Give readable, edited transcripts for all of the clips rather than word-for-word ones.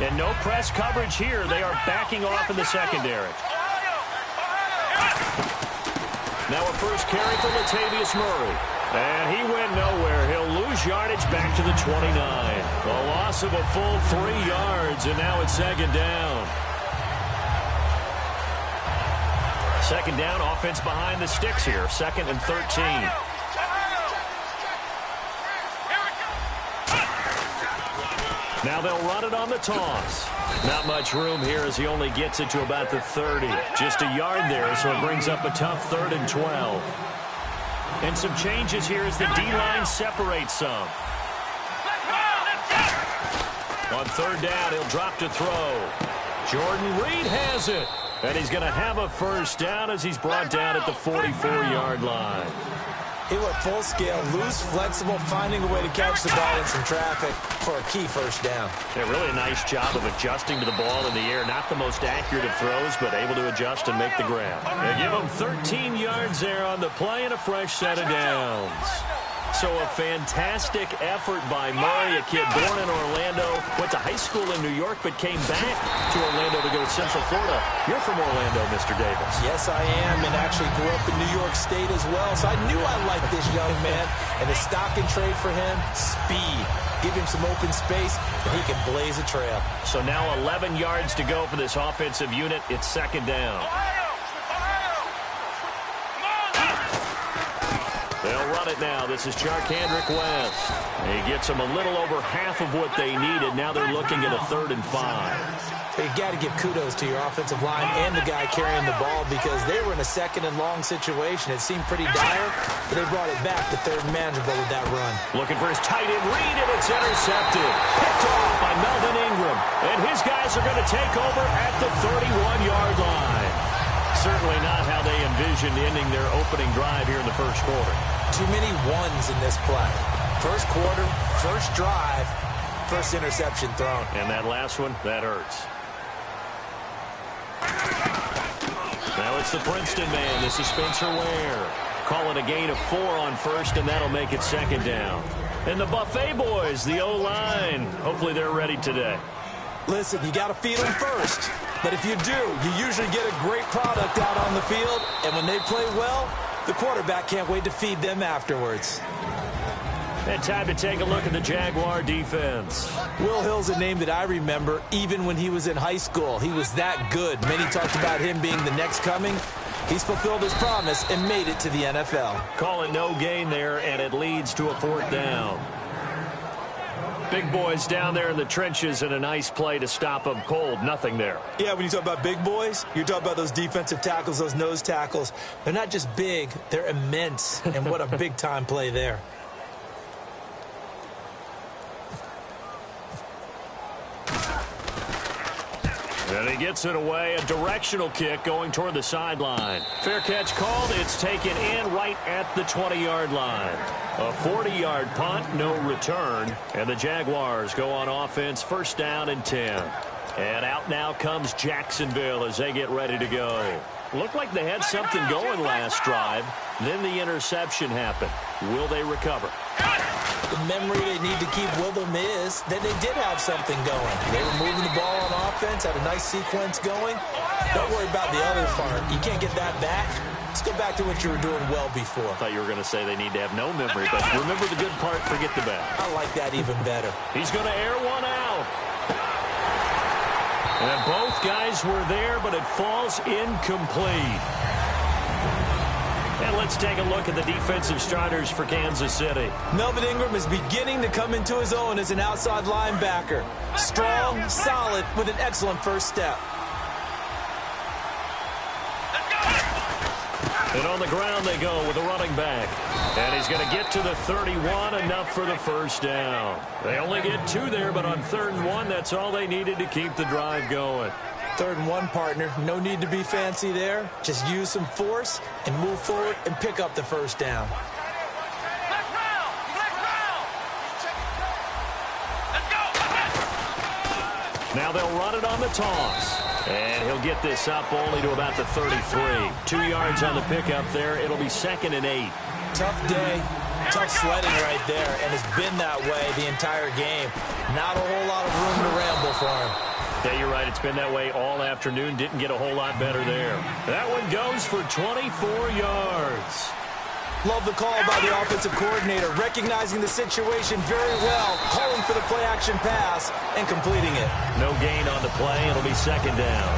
And no press coverage here. They are backing off in the secondary. Now a first carry for Latavius Murray. And he went nowhere. He'll lose yardage back to the 29. A loss of a full 3 yards, and now it's second down. Second down, offense behind the sticks here. 2nd and 13. Now they'll run it on the toss. Not much room here as he only gets it to about the 30. Just a yard there, so it brings up a tough 3rd and 12. And some changes here as the D-line separates some. On 3rd down, he'll drop to throw. Jordan Reed has it. And he's going to have a first down as he's brought down at the 44-yard line. He went full scale, loose, flexible, finding a way to catch the ball in some traffic for a key first down. Yeah, really a nice job of adjusting to the ball in the air. Not the most accurate of throws, but able to adjust and make the grab. They give him 13 yards there on the play and a fresh set of downs. So a fantastic effort by Murray, a kid born in Orlando, went to high school in New York, but came back to Orlando to go to Central Florida. You're from Orlando, Mr. Davis. Yes, I am, and actually grew up in New York State as well, so I knew I liked this young man. And the stock and trade for him, speed. Give him some open space, and he can blaze a trail. So now 11 yards to go for this offensive unit. It's second down. They'll run it now. This is Charkandrick West. He gets them a little over half of what they needed. Now they're looking at a 3rd and 5. You got to give kudos to your offensive line and the guy carrying the ball because they were in a 2nd and long situation. It seemed pretty dire, but they brought it back to 3rd and manageable with that run. Looking for his tight end Reed, and it's intercepted. Picked off by Melvin Ingram. And his guys are going to take over at the 31-yard line. Certainly not how they envisioned ending their opening drive here in the first quarter. Too many ones in this play. First quarter, first drive, first interception thrown. And that last one, that hurts. Now it's the Princeton man. This is Spencer Ware. Calling a gain of 4 on first, and that'll make it second down. And the Buffet boys, the O-line. Hopefully they're ready today. Listen, you got to feed them first. But if you do, you usually get a great product out on the field. And when they play well, the quarterback can't wait to feed them afterwards. And time to take a look at the Jaguar defense. Will Hill's a name that I remember even when he was in high school. He was that good. Many talked about him being the next coming. He's fulfilled his promise and made it to the NFL. Call it no gain there, and it leads to a 4th down. Big boys down there in the trenches, and a nice play to stop them cold. Nothing there. Yeah, when you talk about big boys, you're talking about those defensive tackles, those nose tackles. They're not just big, they're immense. And what a big-time play there. And he gets it away. A directional kick going toward the sideline. Fair catch called. It's taken in right at the 20-yard line. A 40-yard punt, no return. And the Jaguars go on offense, first down and 10. And out now comes Jacksonville as they get ready to go. Looked like they had something going last drive. Then the interception happened. Will they recover? The memory they need to keep with them is that they did have something going. They were moving the ball on offense, had a nice sequence going. Don't worry about the other part. You can't get that back. Let's go back to what you were doing well before. I thought you were going to say they need to have no memory, but remember the good part, forget the bad. I like that even better. He's going to air one out. And both guys were there, but it falls incomplete. And let's take a look at the defensive starters for Kansas City. Melvin Ingram is beginning to come into his own as an outside linebacker. Strong, solid, with an excellent first step. And on the ground they go with a running back. And he's going to get to the 31, enough for the first down. They only get 2 there, but on 3rd and 1, that's all they needed to keep the drive going. 3rd and 1, partner. No need to be fancy there. Just use some force and move forward and pick up the first down. Now they'll run it on the toss. And he'll get this up only to about the 33. 2 yards on the pickup there. It'll be 2nd and 8. Tough day. Tough sledding right there, and it's been that way the entire game. Not a whole lot of room to ramble for him. Yeah, you're right. It's been that way all afternoon. Didn't get a whole lot better there. That one goes for 24 yards. Love the call by the offensive coordinator, recognizing the situation very well, calling for the play-action pass, and completing it. No gain on the play. It'll be second down.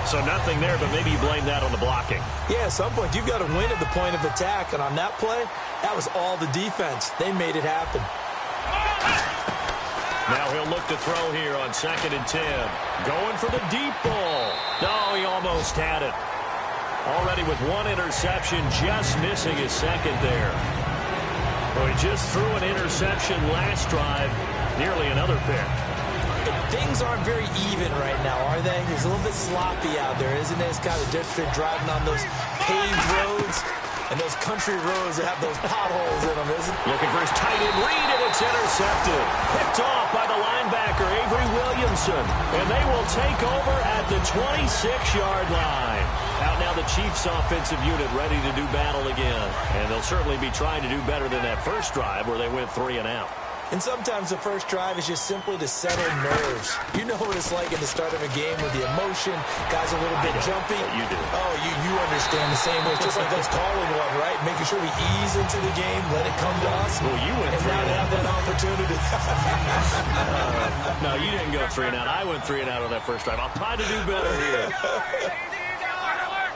So nothing there, but maybe you blame that on the blocking. Yeah, at some point, you've got to win at the point of attack, and on that play, that was all the defense. They made it happen. Now he'll look to throw here on 2nd and 10. Going for the deep ball. No, he almost had it. Already with one interception, just missing his second there. Well, he just threw an interception last drive, nearly another pick. Things aren't very even right now, are they? It's a little bit sloppy out there, isn't it? It's kind of different driving on those paved roads and those country roads that have those potholes in them, isn't it? Looking for his tight end read, and it's intercepted. Picked off by the linebacker, Avery Williamson. And they will take over at the 26-yard line. Out now the Chiefs offensive unit ready to do battle again. And they'll certainly be trying to do better than that first drive where they went 3 and out. And sometimes the first drive is just simply to settle nerves. You know what it's like at the start of a game with the emotion, guys a little bit jumpy. You do. Oh, you understand the same way. It's just like us calling one, right? Making sure we ease into the game, let it come to us. Well, you went and 3 now and to out. have that opportunity. No, you didn't go 3 and out. I went 3 and out on that first drive. I'll try to do better here.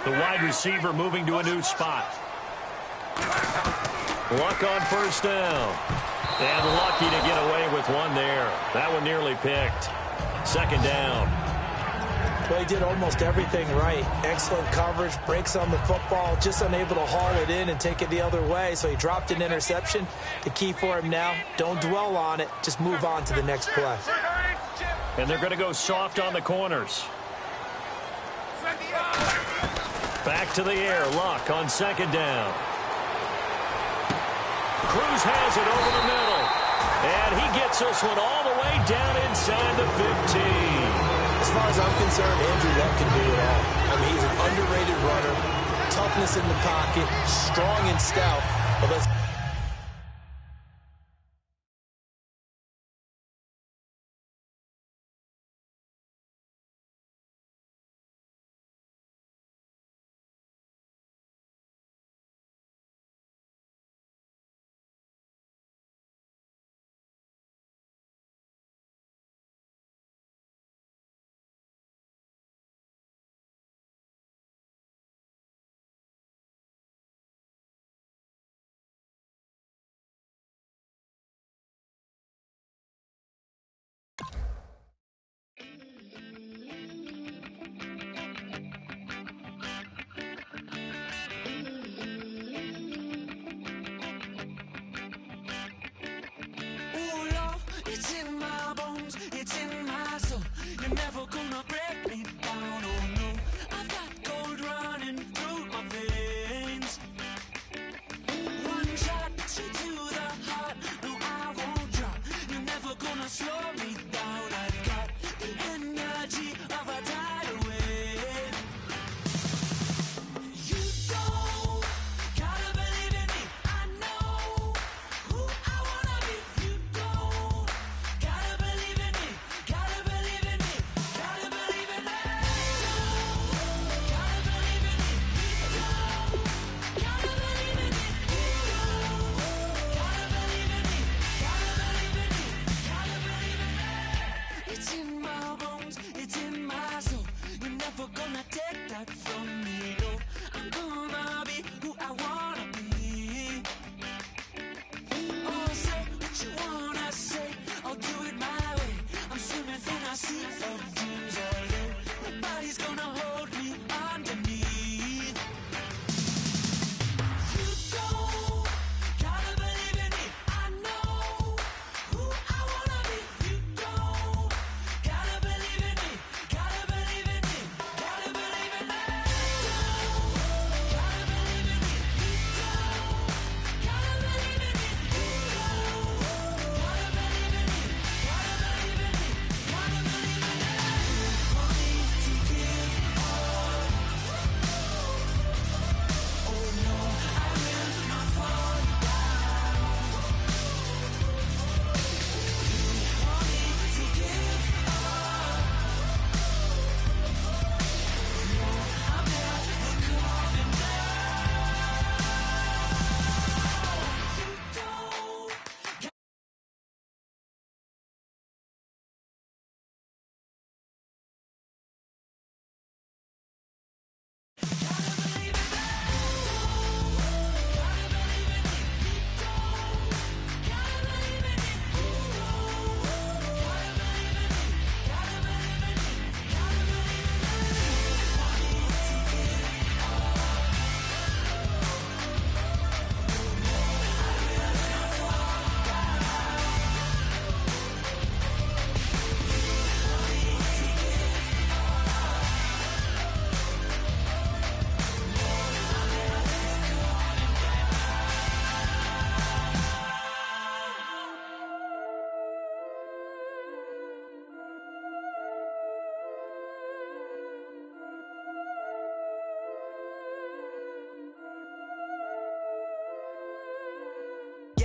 The wide receiver moving to a new spot. Luck on first down. And lucky to get away with one there. That one nearly picked. Second down. Well, he did almost everything right. Excellent coverage, breaks on the football, just unable to haul it in and take it the other way. So he dropped an interception. The key for him now, don't dwell on it. Just move on to the next play. And they're going to go soft on the corners. Back to the air. Luck on second down. Cruz has it over the middle. And he gets this one all the way down inside the 15. As far as I'm concerned, Andrew Luck can do it all. I mean, he's an underrated runner, toughness in the pocket, strong and stout. But let's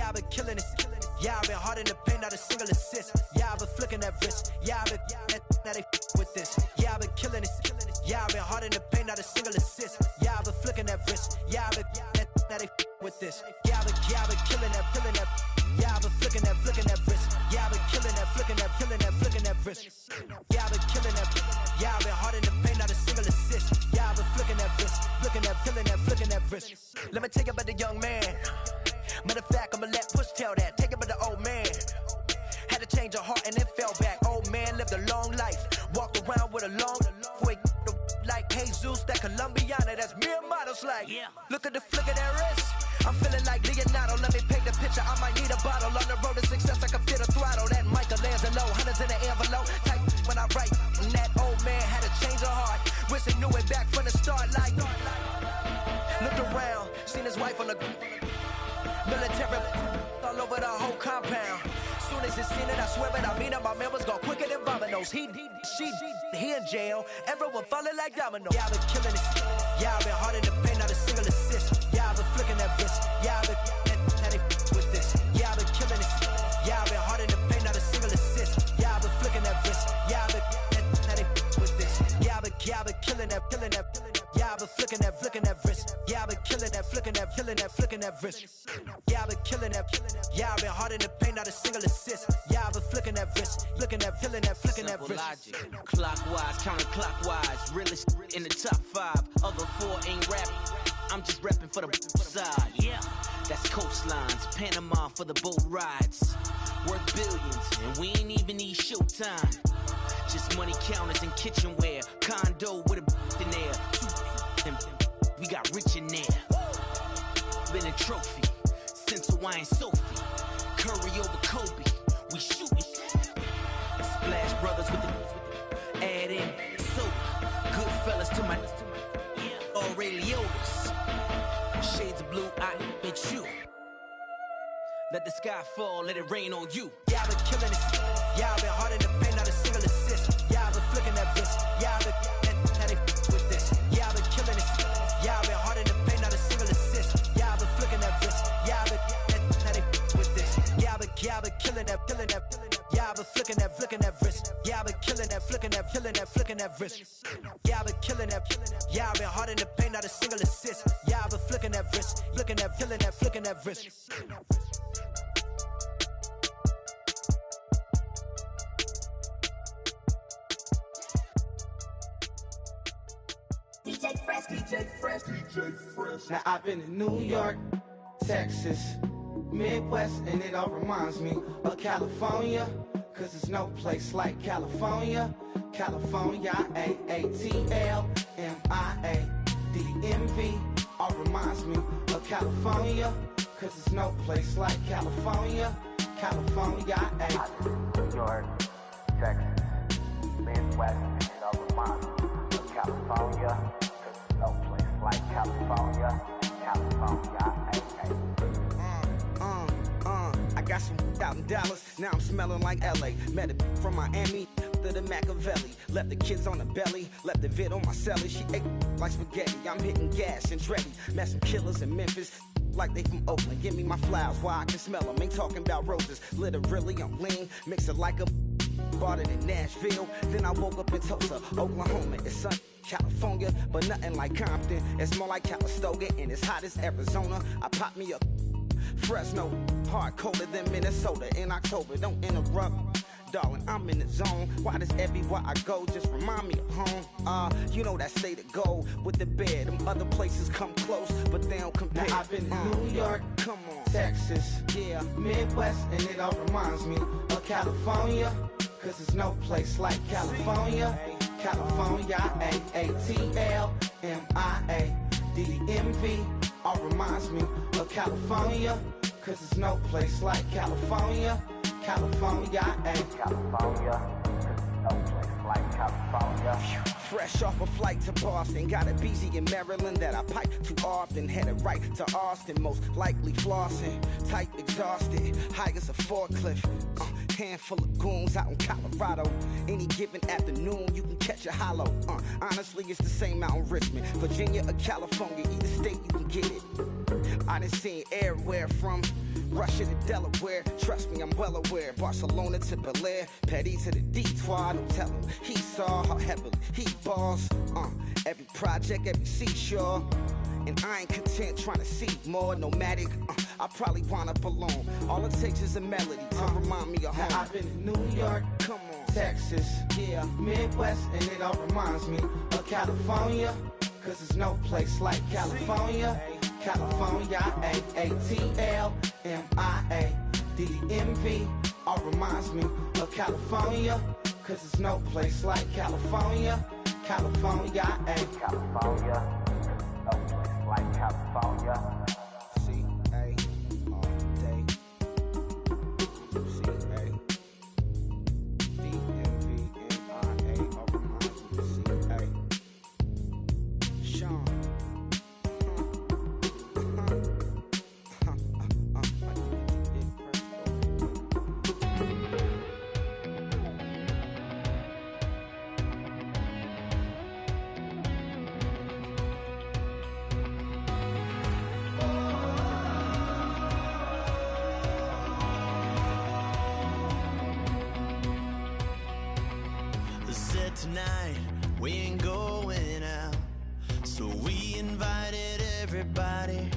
Yeah, I've been killing it. Yeah, I've been hard in the paint, not a single assist. Yeah, I've been flicking that wrist. Yeah, I've been now they with this. Yeah, I've been killing it. Yeah, I've been hard in the paint, not a single assist. Yeah, I've been flicking that wrist. Yeah, I've been now they with this. Yeah, I've been killing that. Yeah, I've been flicking that wrist. Yeah, I've been killing that, flicking that wrist. Yeah, I've been killing that. Yeah, I've been hard in the paint, not a single assist. Yeah, I've been flicking that wrist, flicking that wrist. Let me tell you about the young man. Matter of fact, I'ma let Push tell that. Take it about the old man. Had to change her heart and then fell back. Old man lived a long life. Walked around with a long way. Like Jesus, that Colombiana, that's mere models like. Yeah. Look at the flick of that wrist. I'm feeling like Leonardo. Let me paint the picture. I might need a bottle. On the road to success, I can fit a throttle. That Michelangelo, hundreds in the envelope. Type when I write. And that old man had to change her heart. Wish he knew it back from the start. Like, looked around, seen his wife on the military all over the whole compound. Soon as he seen it, I swear it, I mean it, my man was gone quicker than dominoes. He in jail, everyone falling like dominoes. Yeah, I've been killing it. Yeah, I've been hard in the paint, not a single assist. Yeah, I've been flicking that wrist. Yeah, I've been now they with this. Yeah, I've been killing it. Yeah, I've been hard in the paint, not a single assist. Yeah, I've been flicking that wrist. Yeah, I've been now they with this. Yeah, I've been killing that. Yeah, I've been flicking that wrist. Yeah, I've been killing that, flicking that wrist. Yeah, I've been killing that. Yeah, I've been hard in the paint, not a single assist. Yeah, I've been flicking that wrist, flicking that wrist. Logic. Clockwise, counterclockwise, realest in the top 5. Other 4 ain't rapping. I'm just repping for the side. Yeah, that's coastlines, Panama for the boat rides. Worth billions, and we ain't even need showtime. Just money counters and kitchenware. Condo with a in there. We got rich in there. Been a trophy since Hawaiian Sophie. Curry over Kobe. We shooting. Splash Brothers with the add in soda. Goodfellas to my Aureliotas. Shades of blue, I admit you. Let the sky fall, let it rain on you. Yeah, I've been killing it. Yeah, I've been hard in the paint, not a single assist. Yeah, I've been flicking that wrist. Yeah, I've been now they with this. Yeah, I've been killing it. Yeah, I've been hard in the paint, not a single assist. Yeah, I've been flicking that wrist. Yeah, I've been now they with this. Yeah, I've been killing that. Yeah, I've been flicking that wrist. Yeah, I've been killing that, flicking that wrist. Yeah, I've been killing that. Yeah, I've been hard in the paint, not a single assist. Yeah, I've been flicking that wrist, flicking that wrist. DJ Fresh. Now I've been in New York, Texas, Midwest, and it all reminds me of California, cause there's no place like California. California, AATLMIA, DMV, all reminds me of California, cause there's no place like California. California, New York, Texas, Midwest, and it all reminds me of California, cause there's no place like California. California, I got some out in Dallas, now I'm smelling like LA. Met a from Miami to the Machiavelli. Left the kids on the belly, left the vid on my celly. She ate like spaghetti, I'm hitting gas and Dreddy. Met some killers in Memphis, like they from Oakland. Give me my flowers while I can smell them. Ain't talking about roses, literally I'm lean. Mix it like a bought it in Nashville. Then I woke up in Tulsa, Oklahoma. It's sun, California, but nothing like Compton. It's more like Calistoga and it's hot as Arizona. I pop me up Fresno, hard colder than Minnesota in October. Don't interrupt, darling, I'm in the zone. Why does everywhere I go just remind me of home? You know that state of gold with the bed. Them other places come close, but they don't compare. Now I've been in New York, come on, Texas, yeah, Midwest, and it all reminds me of California, cause there's no place like California. California, AATLMIA, DMV, all reminds me of California, cause there's no place like California. California, California, no place like California. Fresh off a flight to Boston, got a BZ in Maryland that I pipe too often. Headed right to Austin, most likely flossing. Tight, exhausted, high as a forklift. Handful of goons out in Colorado. Any given afternoon, you can catch a hollow. Honestly, it's the same out in Richmond, Virginia or California. Either state, you can get it. I done seen everywhere from Russia to Delaware. Trust me, I'm well aware. Barcelona to Bel Air, Petty to the Detroit. No telling he saw how heavily he balls. Every project, every seashore. And I ain't content trying to see more nomadic. I probably wind up alone. All it takes is a melody to remind me of home. I've been to New York, Come on, Texas, yeah, Midwest, and it all reminds me of California. Cause there's no place like California. California, A-A-T-L-M-I-A. D-D-M-V, all reminds me of California. Cause there's no place like California. California, California, no place like California. C-A, all day. C-A, D-M-V-M-I-A, all reminds me of C-A. Sean. Said tonight we ain't going out, so we invited everybody.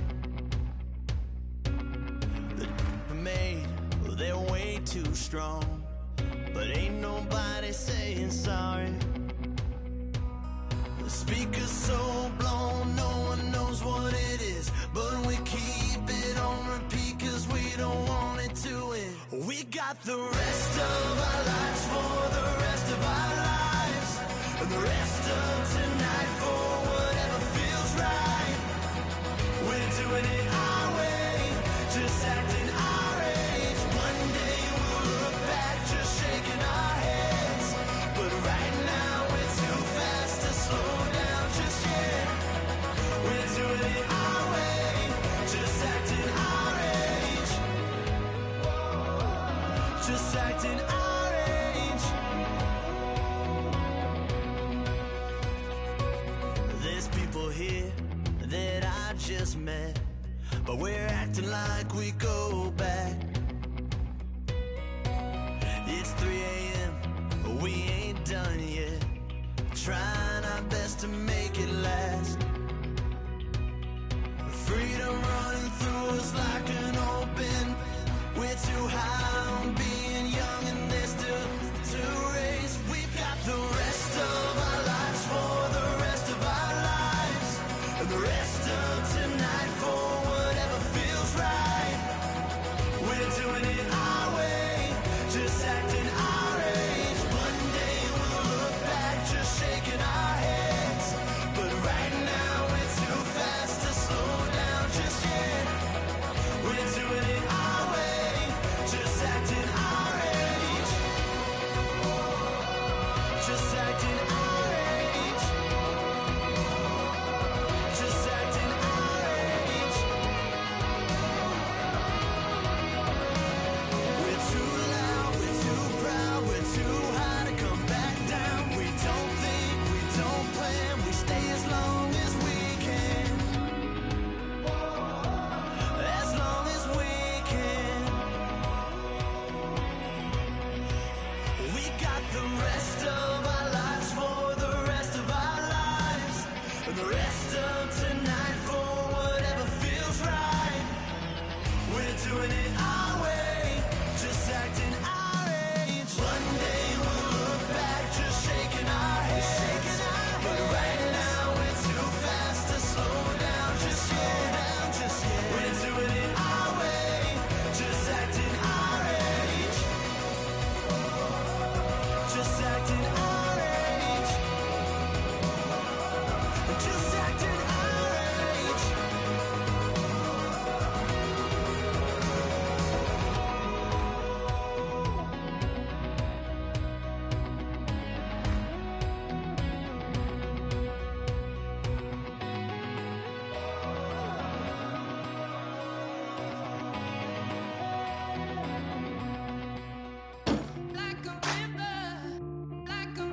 The made, well, they're way too strong, but ain't nobody saying sorry. The speaker's so blown, no one knows what it is, but we keep it on repeat cause we don't want it to end. We got the rest of our lives for the rest of our lives, and the rest of tonight for whatever feels right. We're doing it our way, just acting our age. One day we'll look back just shaking our heads, but right now we're too fast to slow down just yet. We're doing it our way, just acting our age. Just acting our age. There's people here that I just met, but we're acting like we go back. It's 3 a.m., we ain't done yet, trying our best to make it last. Freedom running through us like an open. We're too high on being young and there's still to race. We've got the rest of our lives for the rest of our lives, and the rest of tonight for whatever feels right. We're doing it our way, just acting our age. One day we'll look back just shaking our heads, but right now we're too fast to slow down just yet. We're doing it our way, just acting our age. Just acting our age. Just acting our age. We're too loud, we're too proud, we're too high to come back down. We don't think, we don't plan, we stay as long as we can. As long as we can. We got the rest of our lives for the rest of our lives, and the rest of tonight for whatever feels right. We're doing it our way, just acting our age. One day we'll look back just shaking our heads, but right now we're too fast to slow down just yet. We're doing it our way, just acting our age. Just acting our age. Just acting our age. Like a river, like a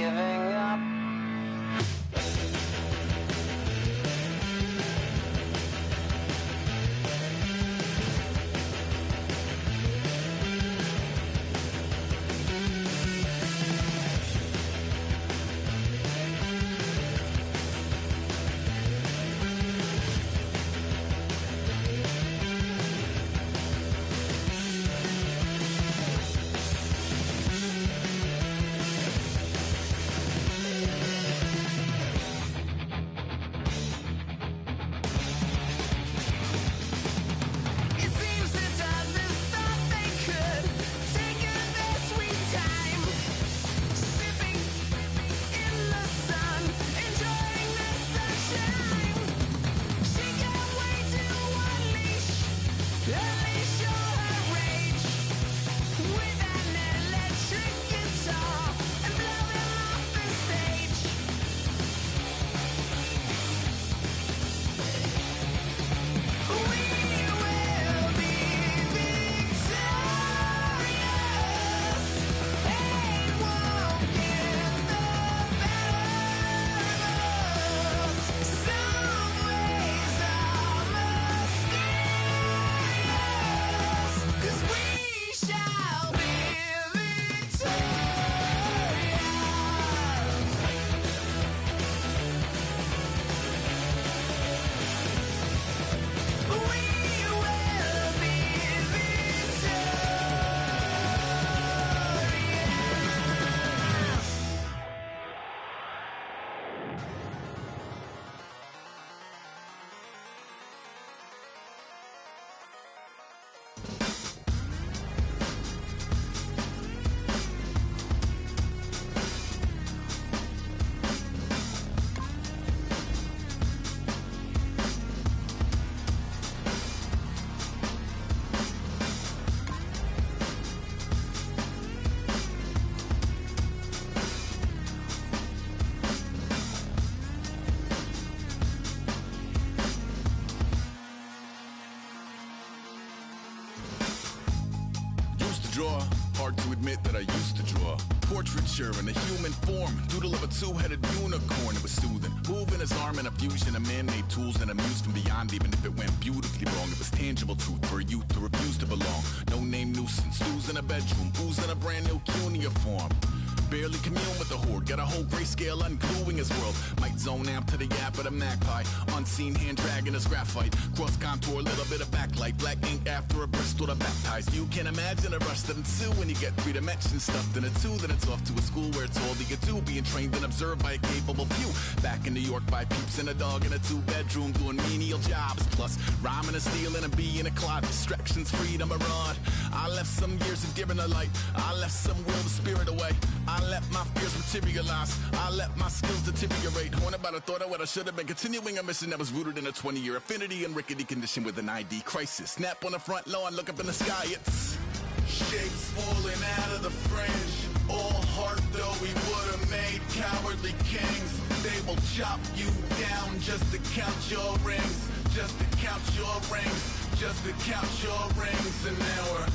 giving up. Hard to admit that I used to draw portraiture in a human form, doodle of a two-headed unicorn. It was soothing, moving his arm in a fusion of man-made tools and amused from beyond. Even if it went beautifully wrong, it was tangible truth for a youth to refuse to belong. No name nuisance, stews in a bedroom, booze in a brand new cuneiform. Barely commune with the horde, got a whole grayscale ungluing his world. Might zone out to the yap of the magpie, unseen hand dragging his graphite. Cross contour, little bit of backlight, black ink after a Bristol to baptize. You can imagine a rush that ensue when you get three dimensions stuffed in a two. Then it's off to a school where it's all that you do, being trained and observed by a capable few. Back in New York by peeps and a dog in a two-bedroom doing menial jobs. Plus rhyming and stealing and being a clod, distractions, freedom, a rod. I left some years of giving a light, I left some will to spirit away. I let my fears materialize, I let my skills deteriorate. Haunted by the thought of what I should have been, continuing a mission that was rooted in a 20-year affinity and rickety condition with an ID crisis. Snap on the front lawn, look up in the sky, it's shapes falling out of the fringe. All heart though we would have made cowardly kings. They will chop you down just to count your rings, just to count your rings, just to count your rings. And now we're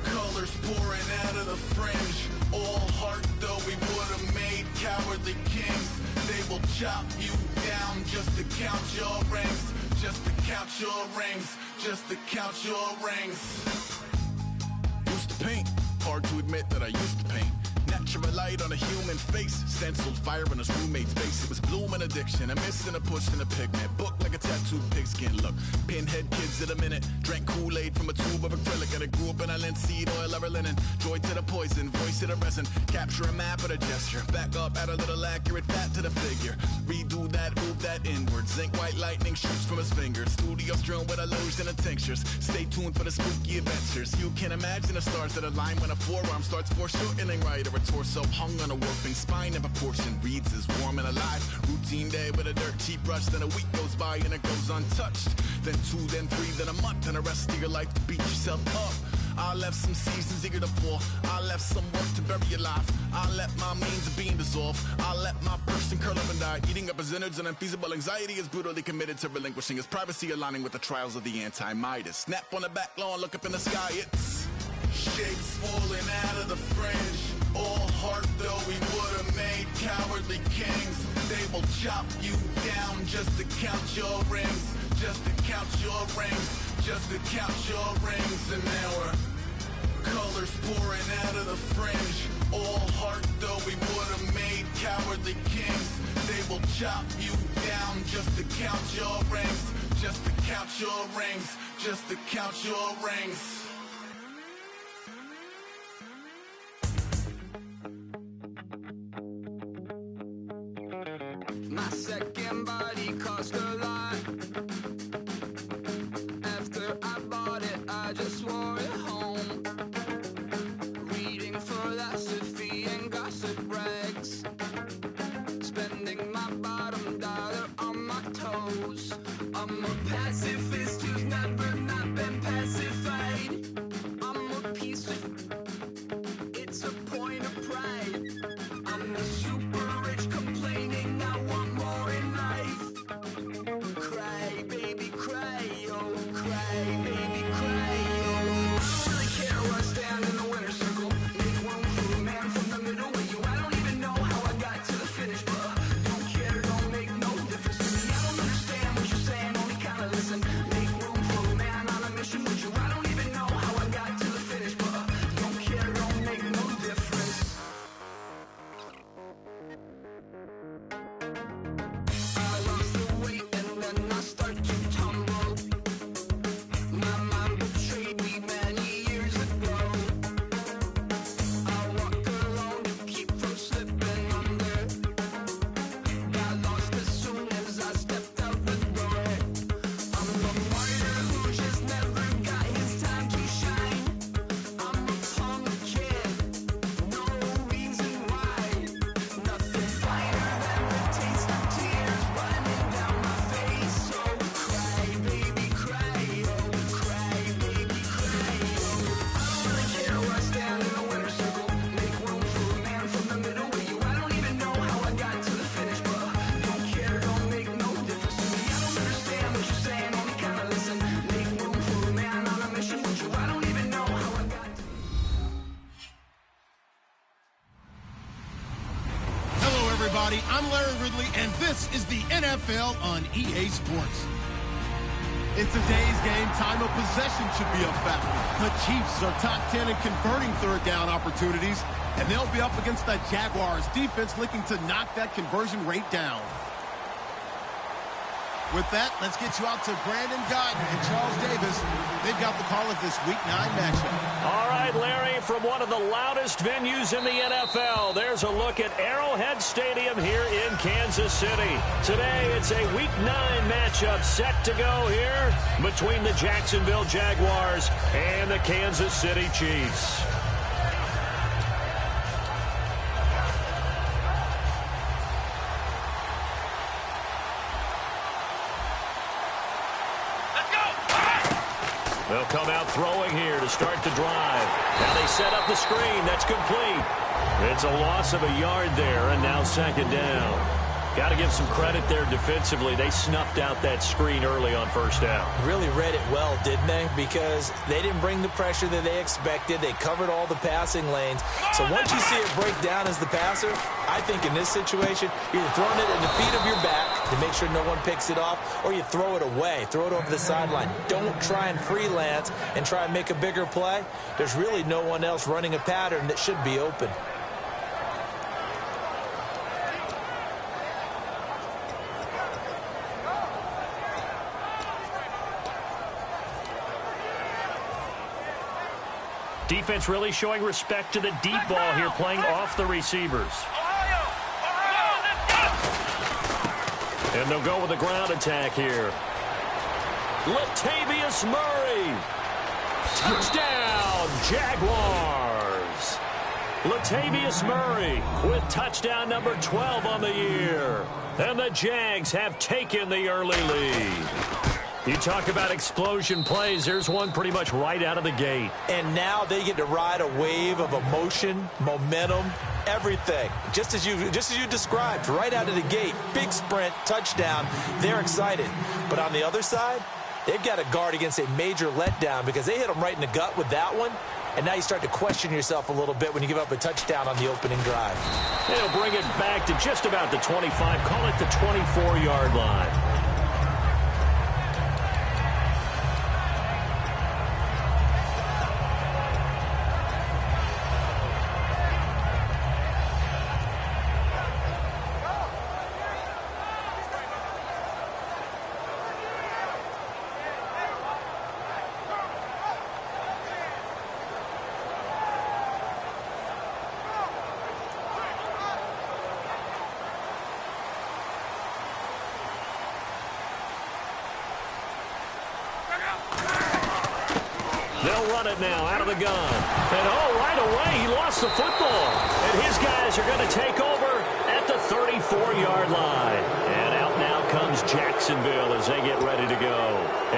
colors pouring out of the fringe. All heart though we would have made cowardly kings. They will chop you down just to count your rings, just to count your rings, just to count your rings. Used to paint, hard to admit that I used to paint. Natural light on a human face, stenciled fire in his roommate's face. It was blooming addiction, a missing a push and a pigment. Book like a tattooed pigskin look. Pinhead kids in a minute, drank Kool-Aid from a tube of acrylic. And I grew up in a linseed oil ever linen. Joy to the poison, voice to the resin. Capture a map of a gesture. Back up, add a little accurate fat to the figure. Redo that, move that inward. Zinc white lightning shoots from his fingers. Studio strewn with illusion and tinctures. Stay tuned for the spooky adventures. You can imagine the stars that align when a forearm starts foreshortening right. Or a torso hung on a warping spine in proportion. Reads as warm and alive. Routine day with a dirt cheap brush. Then a week goes by and it goes untouched. Then 2, then 3, then a month. And the rest of your life to beat yourself up. I left some seasons eager to fall. I left some work to bury alive. I let my means of being dissolved. I let my person curl up and die. Eating up his innards and unfeasible anxiety is brutally committed to relinquishing his privacy, aligning with the trials of the anti-Midas. Snap on the back lawn, look up in the sky, it's shapes falling out of the fringe. All heart though we would have made chop you down just to count your rings, just to count your rings, just to count your rings. And now we're colors pouring out of the fringe. All heart though we would have made cowardly kings. They will chop you down just to count your rings, just to count your rings, just to count your rings. My second body cost a lot. After I bought it, I just wore it home. Reading philosophy and gossip rags. Spending my bottom dollar on my toes. I'm a pacifist who's never not been pacified. I'm a piece of... It's a point of pride. I'm the super rich complaining I want more in life. Cry, baby, cry, oh, cry, baby, cry, oh. I don't really care where I stand in the winner's circle. Make room for a man from the middle with you. I don't even know how I got to the finish, but don't care, don't make no difference to me. I don't understand what you're saying, only kinda listen. Make room for a man on a mission with you. I don't even know how I got to the finish, but don't care, don't make no difference. I lost the weight and then I start to tumble. My mind betrayed me many years ago. I walk alone to keep from slipping under. Got lost as soon as I stepped out the door. I'm a martyr who just never got his time to shine. I'm a punk kid, no reason why. Nothing finer than the taste of tears running down my face. So cry, baby, cry, oh, cry, baby, cry, oh. I don't really care where I stand in the winner's circle. Make room for a man from the middle with you. I don't even know how I got to the finish, but don't care, don't make no difference to me. I don't understand what you're saying, only kinda listen. Make room for a man on a mission with you. I don't even know how I got to... Hello, everybody. I'm Larry Ridley, and this is the NFL on EA Sports. In today's game, time of possession should be a factor. The Chiefs are top 10 in converting third down opportunities, and they'll be up against the Jaguars defense looking to knock that conversion rate down. With that, let's get you out to Brandon Gotton and Charles Davis. They've got the call of this Week 9 matchup. All right, Larry, from one of the loudest venues in the NFL, there's a look at Arrowhead Stadium here in Kansas City. Today, it's a Week 9 matchup set to go here between the Jacksonville Jaguars and the Kansas City Chiefs. They'll come out throwing here to start the drive. Now they set up the screen. That's complete. It's a loss of a yard there, and now second down. Got to give some credit there defensively. They snuffed out that screen early on first down. Really read it well, didn't they? Because they didn't bring the pressure that they expected. They covered all the passing lanes. So once you see it break down as the passer, I think in this situation, you're throwing it at the feet of your back to make sure no one picks it off, or you throw it away, throw it over the sideline. Don't try and freelance and try and make a bigger play. There's really no one else running a pattern that should be open. Defense really showing respect to the deep ball here, playing off the receivers. And they'll go with a ground attack here. Latavius Murray. Touchdown, Jaguars. Latavius Murray with touchdown number 12 on the year. And the Jags have taken the early lead. You talk about explosion plays. There's one pretty much right out of the gate. And now they get to ride a wave of emotion, momentum, everything. Just as you described, right out of the gate. Big sprint, touchdown. They're excited. But on the other side, they've got to guard against a major letdown because they hit them right in the gut with that one. And now you start to question yourself a little bit when you give up a touchdown on the opening drive. They'll bring it back to just about the 25. Call it the 24-yard line. They'll run it now out of the gun. And, right away, he lost the football. And his guys are going to take over at the 34-yard line. And out now comes Jacksonville as they get ready to go.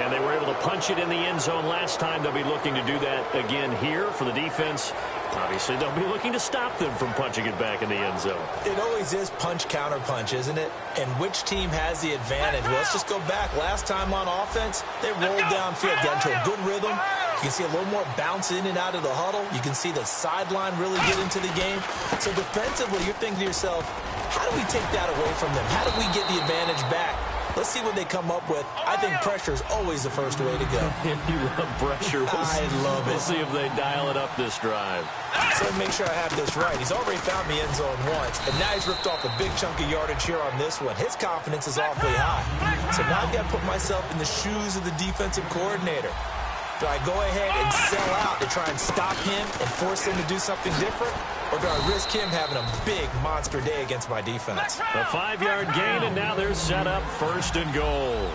And they were able to punch it in the end zone last time. They'll be looking to do that again here for the defense. Obviously, they'll be looking to stop them from punching it back in the end zone. It always is punch-counter-punch, isn't it? And which team has the advantage? Well, let's just go back. Last time on offense, they rolled downfield, got into a good rhythm. You can see a little more bounce in and out of the huddle. You can see the sideline really get into the game. So defensively, you're thinking to yourself, how do we take that away from them? How do we get the advantage back? Let's see what they come up with. I think pressure is always the first way to go. You love pressure. I love it. We'll see if they dial it up this drive. So let me make sure I have this right. He's already found the end zone once, and now he's ripped off a big chunk of yardage here on this one. His confidence is awfully high. So now I've got to put myself in the shoes of the defensive coordinator. Do I go ahead and sell out to try and stop him and force him to do something different? Or do I risk him having a big monster day against my defense? A 5-yard gain, and now they're set up 1st and goal.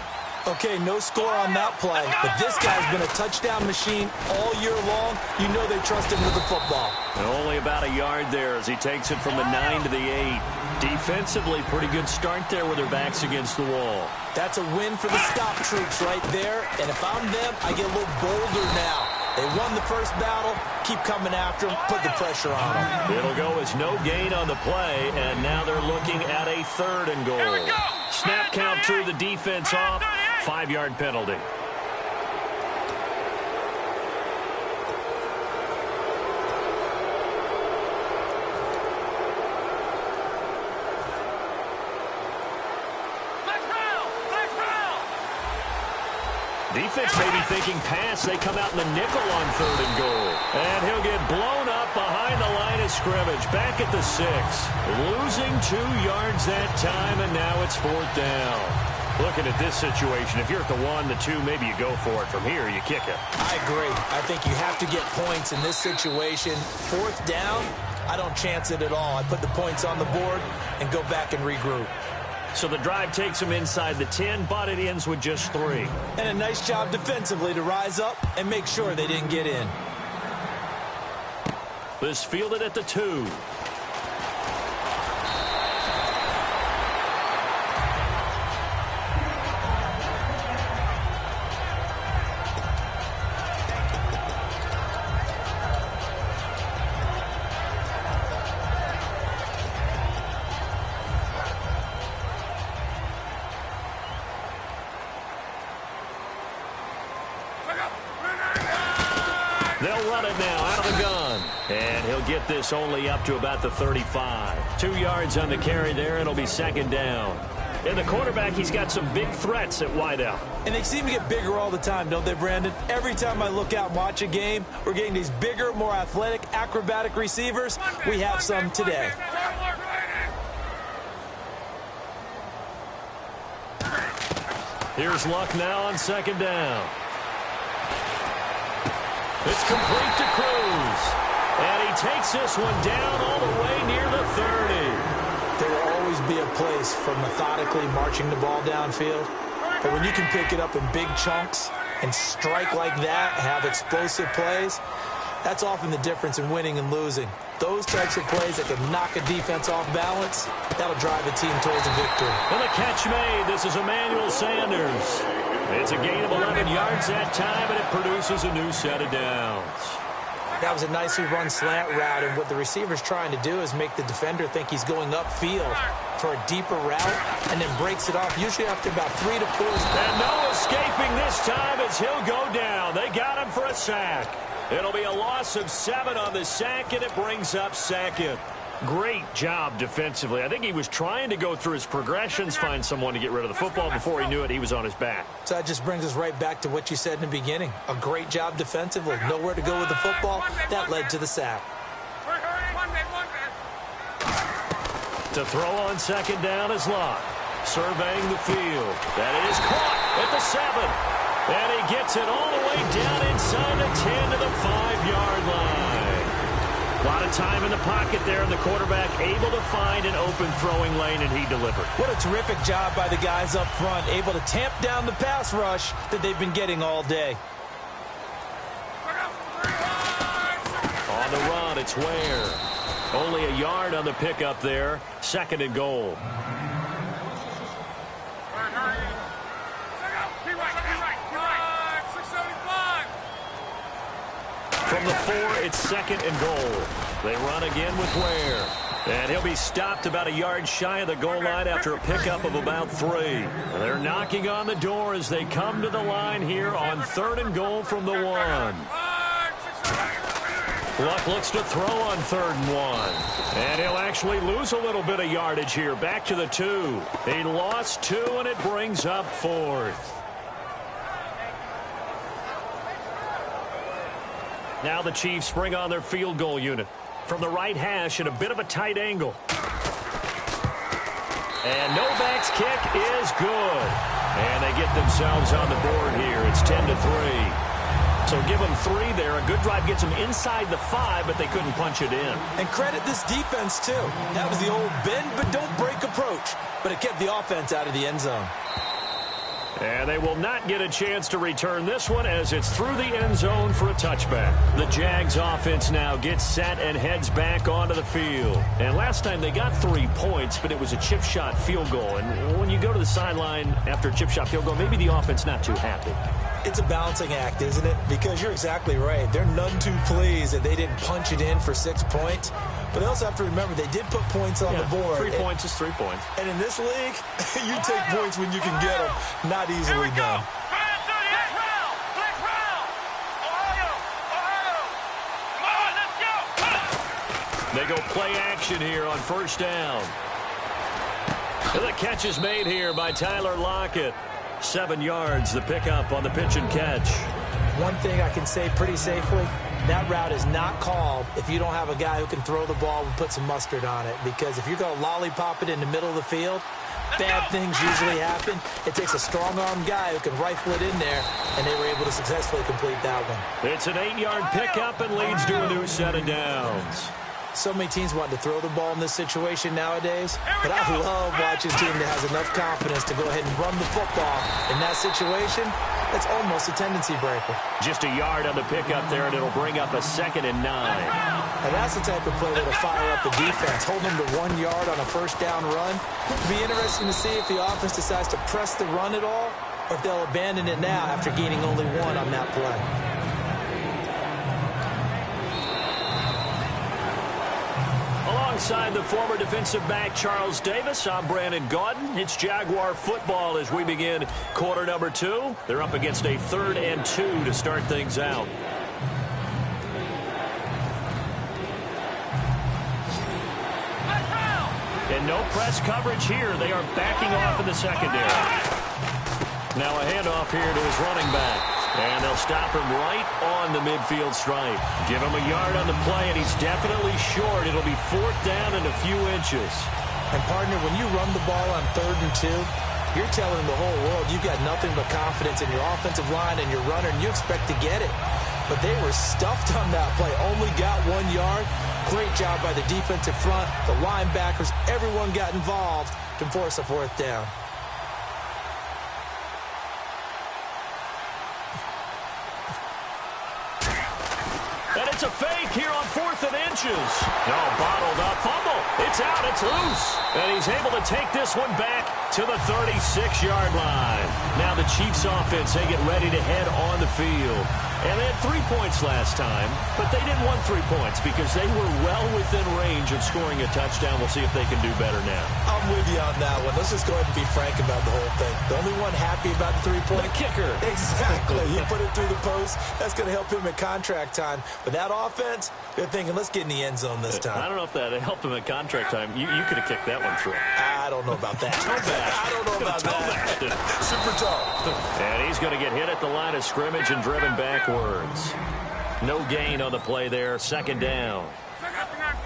Okay, no score on that play, but this guy's been a touchdown machine all year long. You know they trust him with the football. And only about a yard there as he takes it from the 9 to the 8. Defensively, pretty good start there with their backs against the wall. That's a win for the stop troops right there, and if I'm them, I get a little bolder now. They won the first battle, keep coming after them, put the pressure on them. It'll go as no gain on the play, and now they're looking at a 3rd and goal. Snap count through the defense off, 5-yard penalty. Defense may be thinking pass. They come out in the nickel on 3rd and goal. And he'll get blown up behind the line of scrimmage. Back at the 6. Losing 2 yards that time, and now it's 4th down. Looking at this situation, if you're at the 1, the 2, maybe you go for it. From here, you kick it. I agree. I think you have to get points in this situation. 4th down, I don't chance it at all. I put the points on the board and go back and regroup. So the drive takes them inside the 10, but it ends with just 3. And a nice job defensively to rise up and make sure they didn't get in. This fielded at the 2. They'll run it now out of the gun. And he'll get this only up to about the 35. 2 yards on the carry there. It'll be 2nd down. And the quarterback, he's got some big threats at wideout. And they seem to get bigger all the time, don't they, Brandon? Every time I look out and watch a game, we're getting these bigger, more athletic, acrobatic receivers. We have some today. Here's Luck now on 2nd down. It's complete to Cruz. And he takes this one down all the way near the 30. There will always be a place for methodically marching the ball downfield. But when you can pick it up in big chunks and strike like that, have explosive plays, that's often the difference in winning and losing. Those types of plays that can knock a defense off balance, that'll drive a team towards a victory. And the catch made. This is Emmanuel Sanders. It's a gain of 11 yards that time, and it produces a new set of downs. That was a nicely run slant route, and what the receiver's trying to do is make the defender think he's going upfield for a deeper route, and then breaks it off, usually after about 3 to 4 steps. And no escaping this time as he'll go down. They got him for a sack. It'll be a loss of 7 on the sack, and it brings up 2nd. Great job defensively. I think he was trying to go through his progressions, find someone to get rid of the football. Before he knew it, he was on his back. So that just brings us right back to what you said in the beginning. A great job defensively. Nowhere to go with the football. That led to the sack. To throw on second down is Locke. Surveying the field. That is caught at the 7. And he gets it all the way down inside the 10 to the 5-yard line. A lot of time in the pocket there, and the quarterback able to find an open throwing lane, and he delivered. What a terrific job by the guys up front, able to tamp down the pass rush that they've been getting all day. On the run, it's Ware. Only a yard on the pickup there. 2nd and goal. From the 4, it's 2nd and goal. They run again with Ware. And he'll be stopped about a yard shy of the goal line after a pickup of about 3. They're knocking on the door as they come to the line here on 3rd and goal from the 1. Luck looks to throw on 3rd and 1. And he'll actually lose a little bit of yardage here. Back to the 2. He lost 2, and it brings up 4th. Now the Chiefs bring on their field goal unit. From the right hash at a bit of a tight angle. And Novak's kick is good. And they get themselves on the board here. It's 10-3. So give them 3 there. A good drive gets them inside the 5, but they couldn't punch it in. And credit this defense, too. That was the old bend but don't break approach. But it kept the offense out of the end zone. And they will not get a chance to return this one as it's through the end zone for a touchback. The Jags offense now gets set and heads back onto the field. And last time they got 3 points, but it was a chip shot field goal. And when you go to the sideline after a chip shot field goal, maybe the offense not too happy. It's a balancing act, isn't it? Because you're exactly right. They're none too pleased that they didn't punch it in for 6 points. But they also have to remember they did put points on the board. 3 points is 3 points. And in this league, you take points when you can get them. Not easily done. They go play action here on 1st down. And the catch is made here by Tyler Lockett. 7 yards, the pickup on the pitch and catch. One thing I can say pretty safely, that route is not called if you don't have a guy who can throw the ball and put some mustard on it. Because if you're going to lollipop it in the middle of the field, bad things usually happen. It takes a strong-armed guy who can rifle it in there, and they were able to successfully complete that one. It's an 8-yard pickup and leads to a new set of downs. So many teams want to throw the ball in this situation nowadays, but I love watching a team that has enough confidence to go ahead and run the football. In that situation, it's almost a tendency breaker. Just a yard on the pickup there, and it'll bring up a 2nd and 9. And that's the type of play that'll fire up the defense, hold them to 1 yard on a 1st down run. It'll be interesting to see if the offense decides to press the run at all, or if they'll abandon it now after gaining only 1 on that play. Alongside the former defensive back Charles Davis, I'm Brandon Gaudin. It's Jaguar football as we begin quarter number 2. They're up against a 3rd and 2 to start things out. And no press coverage here. They are backing off in the secondary. Now a handoff here to his running back. And they'll stop him right on the midfield stripe. Give him a yard on the play, and he's definitely short. It'll be 4th down and a few inches. And, partner, when you run the ball on 3rd and 2, you're telling the whole world you've got nothing but confidence in your offensive line and your runner, and you expect to get it. But they were stuffed on that play, only got 1 yard. Great job by the defensive front, the linebackers, everyone got involved to force a 4th down. And it's a fake here on 4th and inches. No, bottled up. Fumble. It's out. It's loose. And he's able to take this one back to the 36-yard line. Now the Chiefs offense, they get ready to head on the field. And they had 3 points last time, but they didn't want 3 points because they were well within range of scoring a touchdown. We'll see if they can do better now. I'm with you on that one. Let's just go ahead and be frank about the whole thing. The only one happy about the 3-point? The kicker. Exactly. He put it through the post. That's going to help him at contract time. But that offense, they're thinking, let's get in the end zone this time. I don't know if that helped him at contract time. You could have kicked that one through. I don't know about that. I don't know about that. Super tall. And he's going to get hit at the line of scrimmage and driven backwards. No gain on the play there. Second down.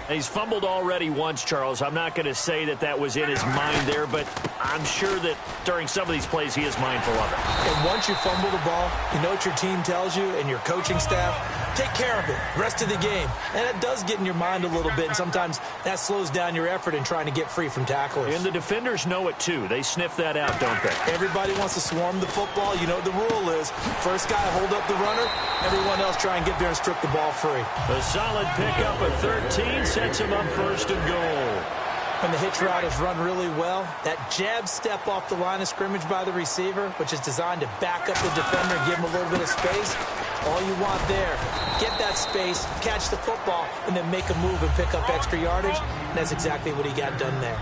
He's fumbled already once, Charles. I'm not going to say that that was in his mind there, but I'm sure that during some of these plays he is mindful of it. And once you fumble the ball, you know what your team tells you and your coaching staff? Take care of it. Rest of the game. And it does get in your mind a little bit, and sometimes that slows down your effort in trying to get free from tacklers. And the defenders know it, too. They sniff that out, don't they? Everybody wants to swarm the football. You know what the rule is. First guy hold up the runner. Everyone else try and get there and strip the ball free. A solid pickup of 13 sets him up first and goal. When the hitch route is run really well, that jab step off the line of scrimmage by the receiver, which is designed to back up the defender and give him a little bit of space, all you want there, get that space, catch the football, and then make a move and pick up extra yardage, and that's exactly what he got done there.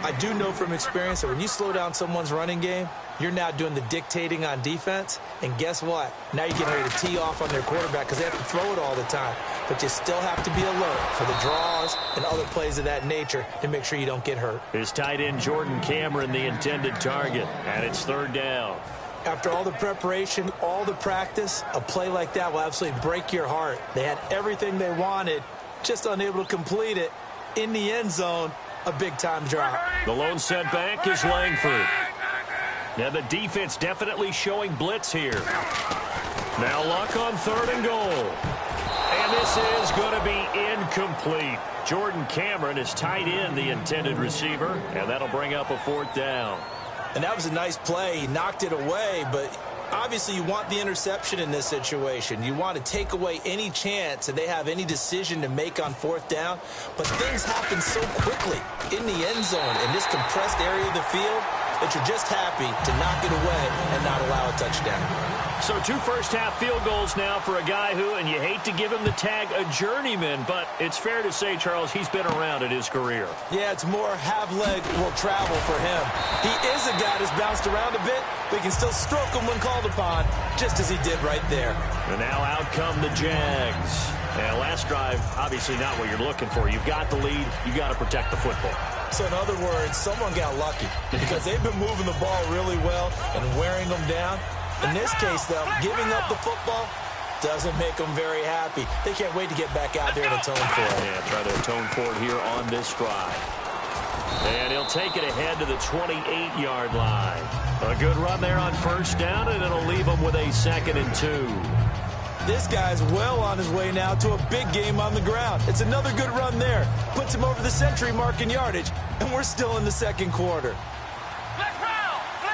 I do know from experience that when you slow down someone's running game, you're now doing the dictating on defense, and guess what? Now you're getting ready to tee off on their quarterback because they have to throw it all the time. But you still have to be alert for the draws and other plays of that nature to make sure you don't get hurt. His tight end, Jordan Cameron, the intended target, and it's third down. After all the preparation, all the practice, a play like that will absolutely break your heart. They had everything they wanted, just unable to complete it. In the end zone, a big-time drop. The lone setback is Langford. Now the defense definitely showing blitz here. Now Luck on third and goal. And this is going to be incomplete. Jordan Cameron is tight end, the intended receiver, and that'll bring up a fourth down. And that was a nice play. He knocked it away, but obviously you want the interception in this situation. You want to take away any chance that they have any decision to make on fourth down. But things happen so quickly in the end zone in this compressed area of the field that you're just happy to knock it away and not allow a touchdown. So 2 first-half field goals now for a guy who, and you hate to give him the tag a journeyman, but it's fair to say, Charles, he's been around in his career. Yeah, it's more have leg will travel for him. He is a guy that's bounced around a bit, but he can still stroke him when called upon, just as he did right there. And now out come the Jags. And last drive, obviously not what you're looking for. You've got the lead. You've got to protect the football. So in other words, someone got lucky because they've been moving the ball really well and wearing them down. In this case, though, giving up the football doesn't make them very happy. They can't wait to get back out there and atone for it. Yeah, try to atone for it here on this drive. And he'll take it ahead to the 28-yard line. A good run there on first down, and it'll leave him with a 2nd and 2. This guy's well on his way now to a big game on the ground. It's another good run there. Puts him over the century mark in yardage, and we're still in the second quarter.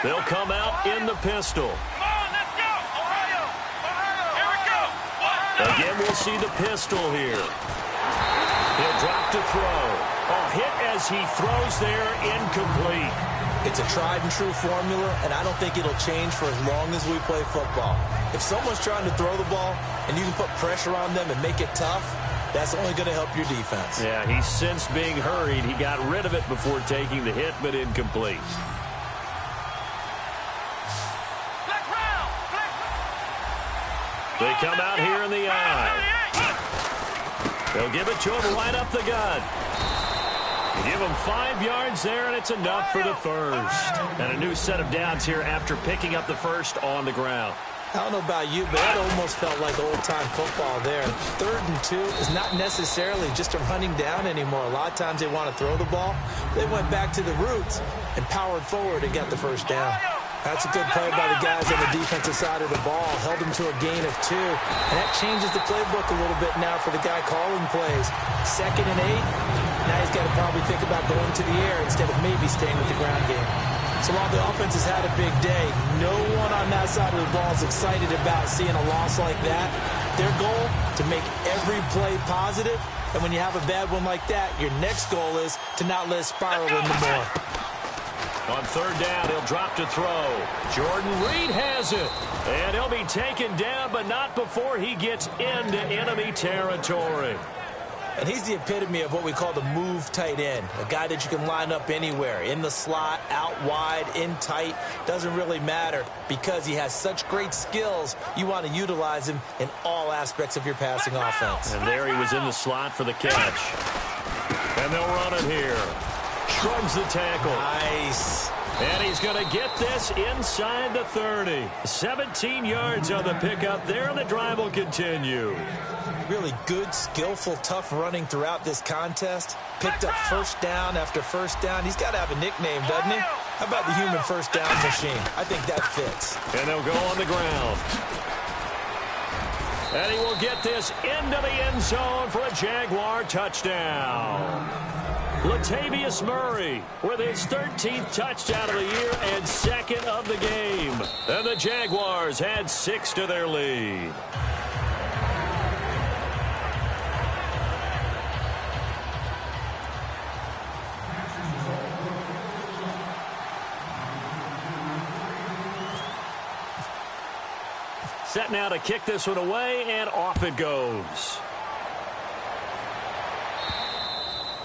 They'll come out in the pistol. Again, we'll see the pistol here. He'll drop to throw. A hit as he throws there, incomplete. It's a tried-and-true formula, and I don't think it'll change for as long as we play football. If someone's trying to throw the ball and you can put pressure on them and make it tough, that's only going to help your defense. Yeah, he's since being hurried. He got rid of it before taking the hit, but incomplete. They come out here in the eye. They'll give it to him right up the gut. Give him 5 yards there, and it's enough for the first. And a new set of downs here after picking up the first on the ground. I don't know about you, but that almost felt like old-time football there. 3rd and 2 is not necessarily just a running down anymore. A lot of times they want to throw the ball. They went back to the roots and powered forward and got the first down. That's a good play by the guys on the defensive side of the ball. Held them to a gain of 2. And that changes the playbook a little bit now for the guy calling plays. 2nd and 8. Now he's got to probably think about going to the air instead of maybe staying with the ground game. So while the offense has had a big day, no one on that side of the ball is excited about seeing a loss like that. Their goal, to make every play positive. And when you have a bad one like that, your next goal is to not let it spiral into more. On third down, he'll drop to throw. Jordan Reed has it. And he'll be taken down, but not before he gets into enemy territory. And he's the epitome of what we call the move tight end. A guy that you can line up anywhere. In the slot, out wide, in tight. Doesn't really matter because he has such great skills. You want to utilize him in all aspects of your passing offense. And there he was in the slot for the catch. And they'll run it here. Shrugs the tackle. Nice. And he's going to get this inside the 30. 17 yards on the pickup there, and the drive will continue. Really good, skillful, tough running throughout this contest. Picked up first down after first down. He's got to have a nickname, doesn't he? How about the human first down machine? I think that fits. And they'll go on the ground. And he will get this into the end zone for a Jaguar touchdown. Latavius Murray with his 13th touchdown of the year and second of the game. And the Jaguars add 6 to their lead. Set now to kick this one away, and off it goes.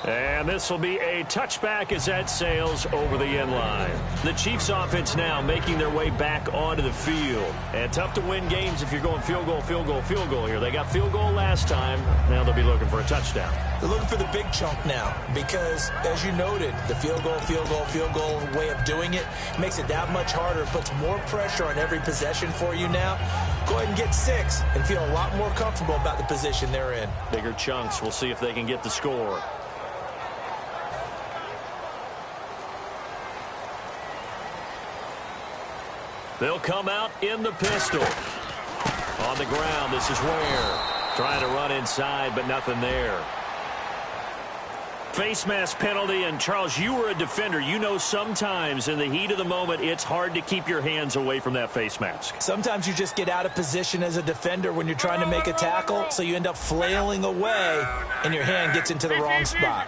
And this will be a touchback as that sails over the end line. The Chiefs offense now making their way back onto the field. And tough to win games if you're going field goal, field goal, field goal here. They got field goal last time. Now they'll be looking for a touchdown. They're looking for the big chunk now because, as you noted, the field goal, field goal, field goal way of doing it makes it that much harder. It puts more pressure on every possession for you now. Go ahead and get 6 and feel a lot more comfortable about the position they're in. Bigger chunks. We'll see if they can get the score. They'll come out in the pistol. On the ground, this is Ware. Trying to run inside, but nothing there. Face mask penalty, and Charles, you were a defender. You know sometimes in the heat of the moment, it's hard to keep your hands away from that face mask. Sometimes you just get out of position as a defender when you're trying to make a tackle, so you end up flailing away, and your hand gets into the wrong spot.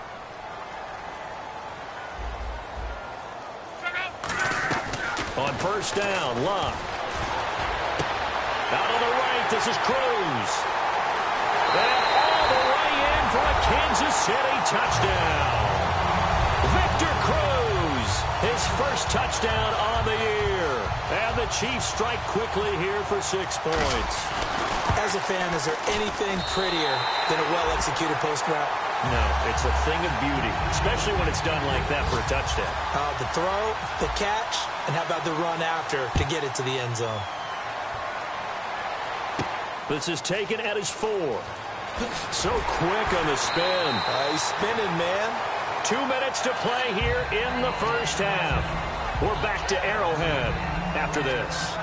On first down, Luck. Out on the right, this is Cruz. And all the way in for a Kansas City touchdown. Victor Cruz, his first touchdown on the year. And the Chiefs strike quickly here for 6 points. As a fan, is there anything prettier than a well-executed post route? No, it's a thing of beauty, especially when it's done like that for a touchdown. The throw, the catch, and how about the run after to get it to the end zone? This is taken at his 4. So quick on the spin. He's spinning, man. 2 minutes to play here in the first half. We're back to Arrowhead after this.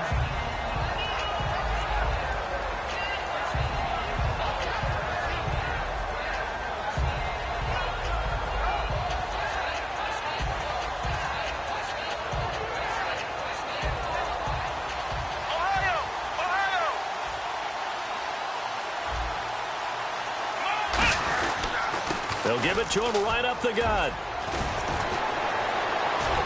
They'll give it to him right up the gut.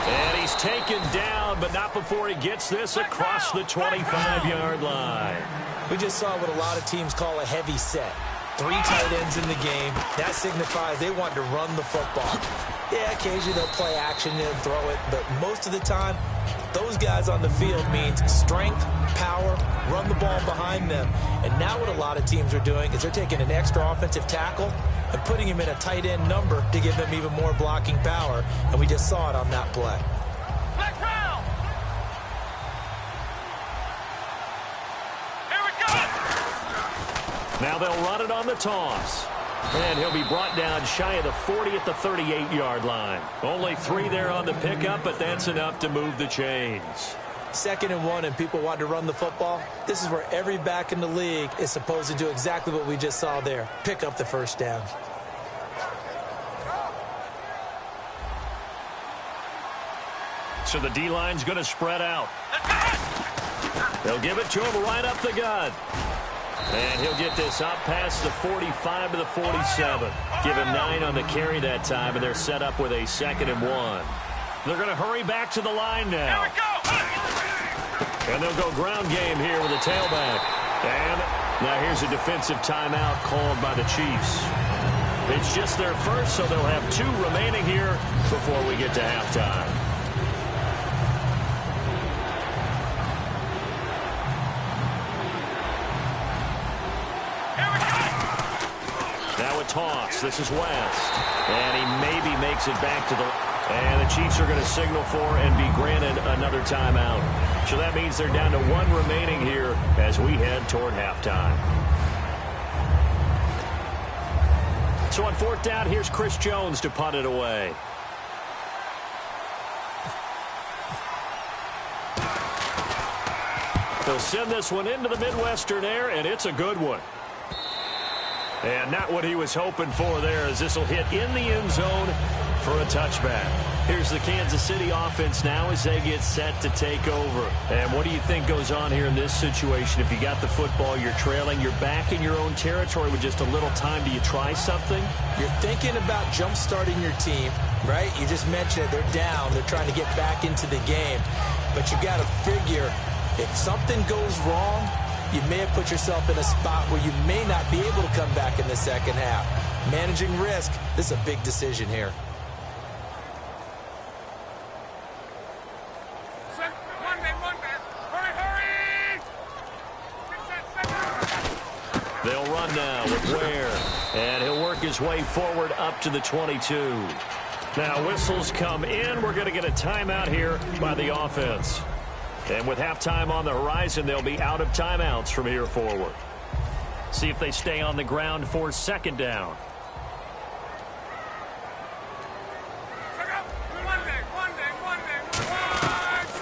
And he's taken down, but not before he gets this across the 25-yard line. We just saw what a lot of teams call a heavy set. 3 tight ends in the game. That signifies they want to run the football. Yeah, occasionally they'll play action and throw it, but most of the time, those guys on the field means strength, power, run the ball behind them. And now what a lot of teams are doing is they're taking an extra offensive tackle and putting him in a tight end number to give them even more blocking power. And we just saw it on that play. Here we go! Now they'll run it on the toss. And he'll be brought down shy of the 40 at the 38-yard line. Only 3 there on the pickup, but that's enough to move the chains. 2nd and 1, and people want to run the football. This is where every back in the league is supposed to do exactly what we just saw there. Pick up the first down. So the D-line's going to spread out. They'll give it to him right up the gut. And he'll get this up past the 45 to the 47. Give him 9 on the carry that time, and they're set up with a 2nd and 1. They're going to hurry back to the line now. Here we go. And they'll go ground game here with a tailback. And now here's a defensive timeout called by the Chiefs. It's just their first, so they'll have 2 remaining here before we get to halftime. Now a toss. This is West. And he maybe makes it back to the... And the Chiefs are going to signal for and be granted another timeout. So that means they're down to 1 remaining here as we head toward halftime. So on 4th down, here's Chris Jones to punt it away. They'll send this one into the Midwestern air, and it's a good one. And not what he was hoping for there, as this will hit in the end zone for a touchback. Here's the Kansas City offense now as they get set to take over. And what do you think goes on here in this situation? If you got the football, you're trailing, you're back in your own territory with just a little time. Do you try something? You're thinking about jump-starting your team, right? You just mentioned it. They're down. They're trying to get back into the game. But you got to figure, if something goes wrong, you may have put yourself in a spot where you may not be able to come back in the second half. Managing risk, this is a big decision here. They'll run now with Ware, and he'll work his way forward up to the 22. Now whistles come in. We're going to get a timeout here by the offense. And with halftime on the horizon, they'll be out of timeouts from here forward. See if they stay on the ground for 2nd down.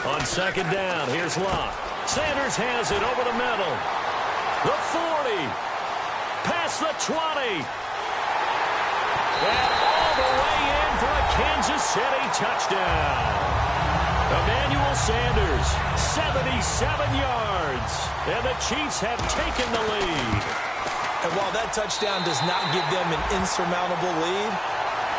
On 2nd down, here's Locke. Sanders has it over the middle. The 40. Past the 20. And all the way in for a Kansas City touchdown. Emmanuel Sanders, 77 yards. And the Chiefs have taken the lead. And while that touchdown does not give them an insurmountable lead,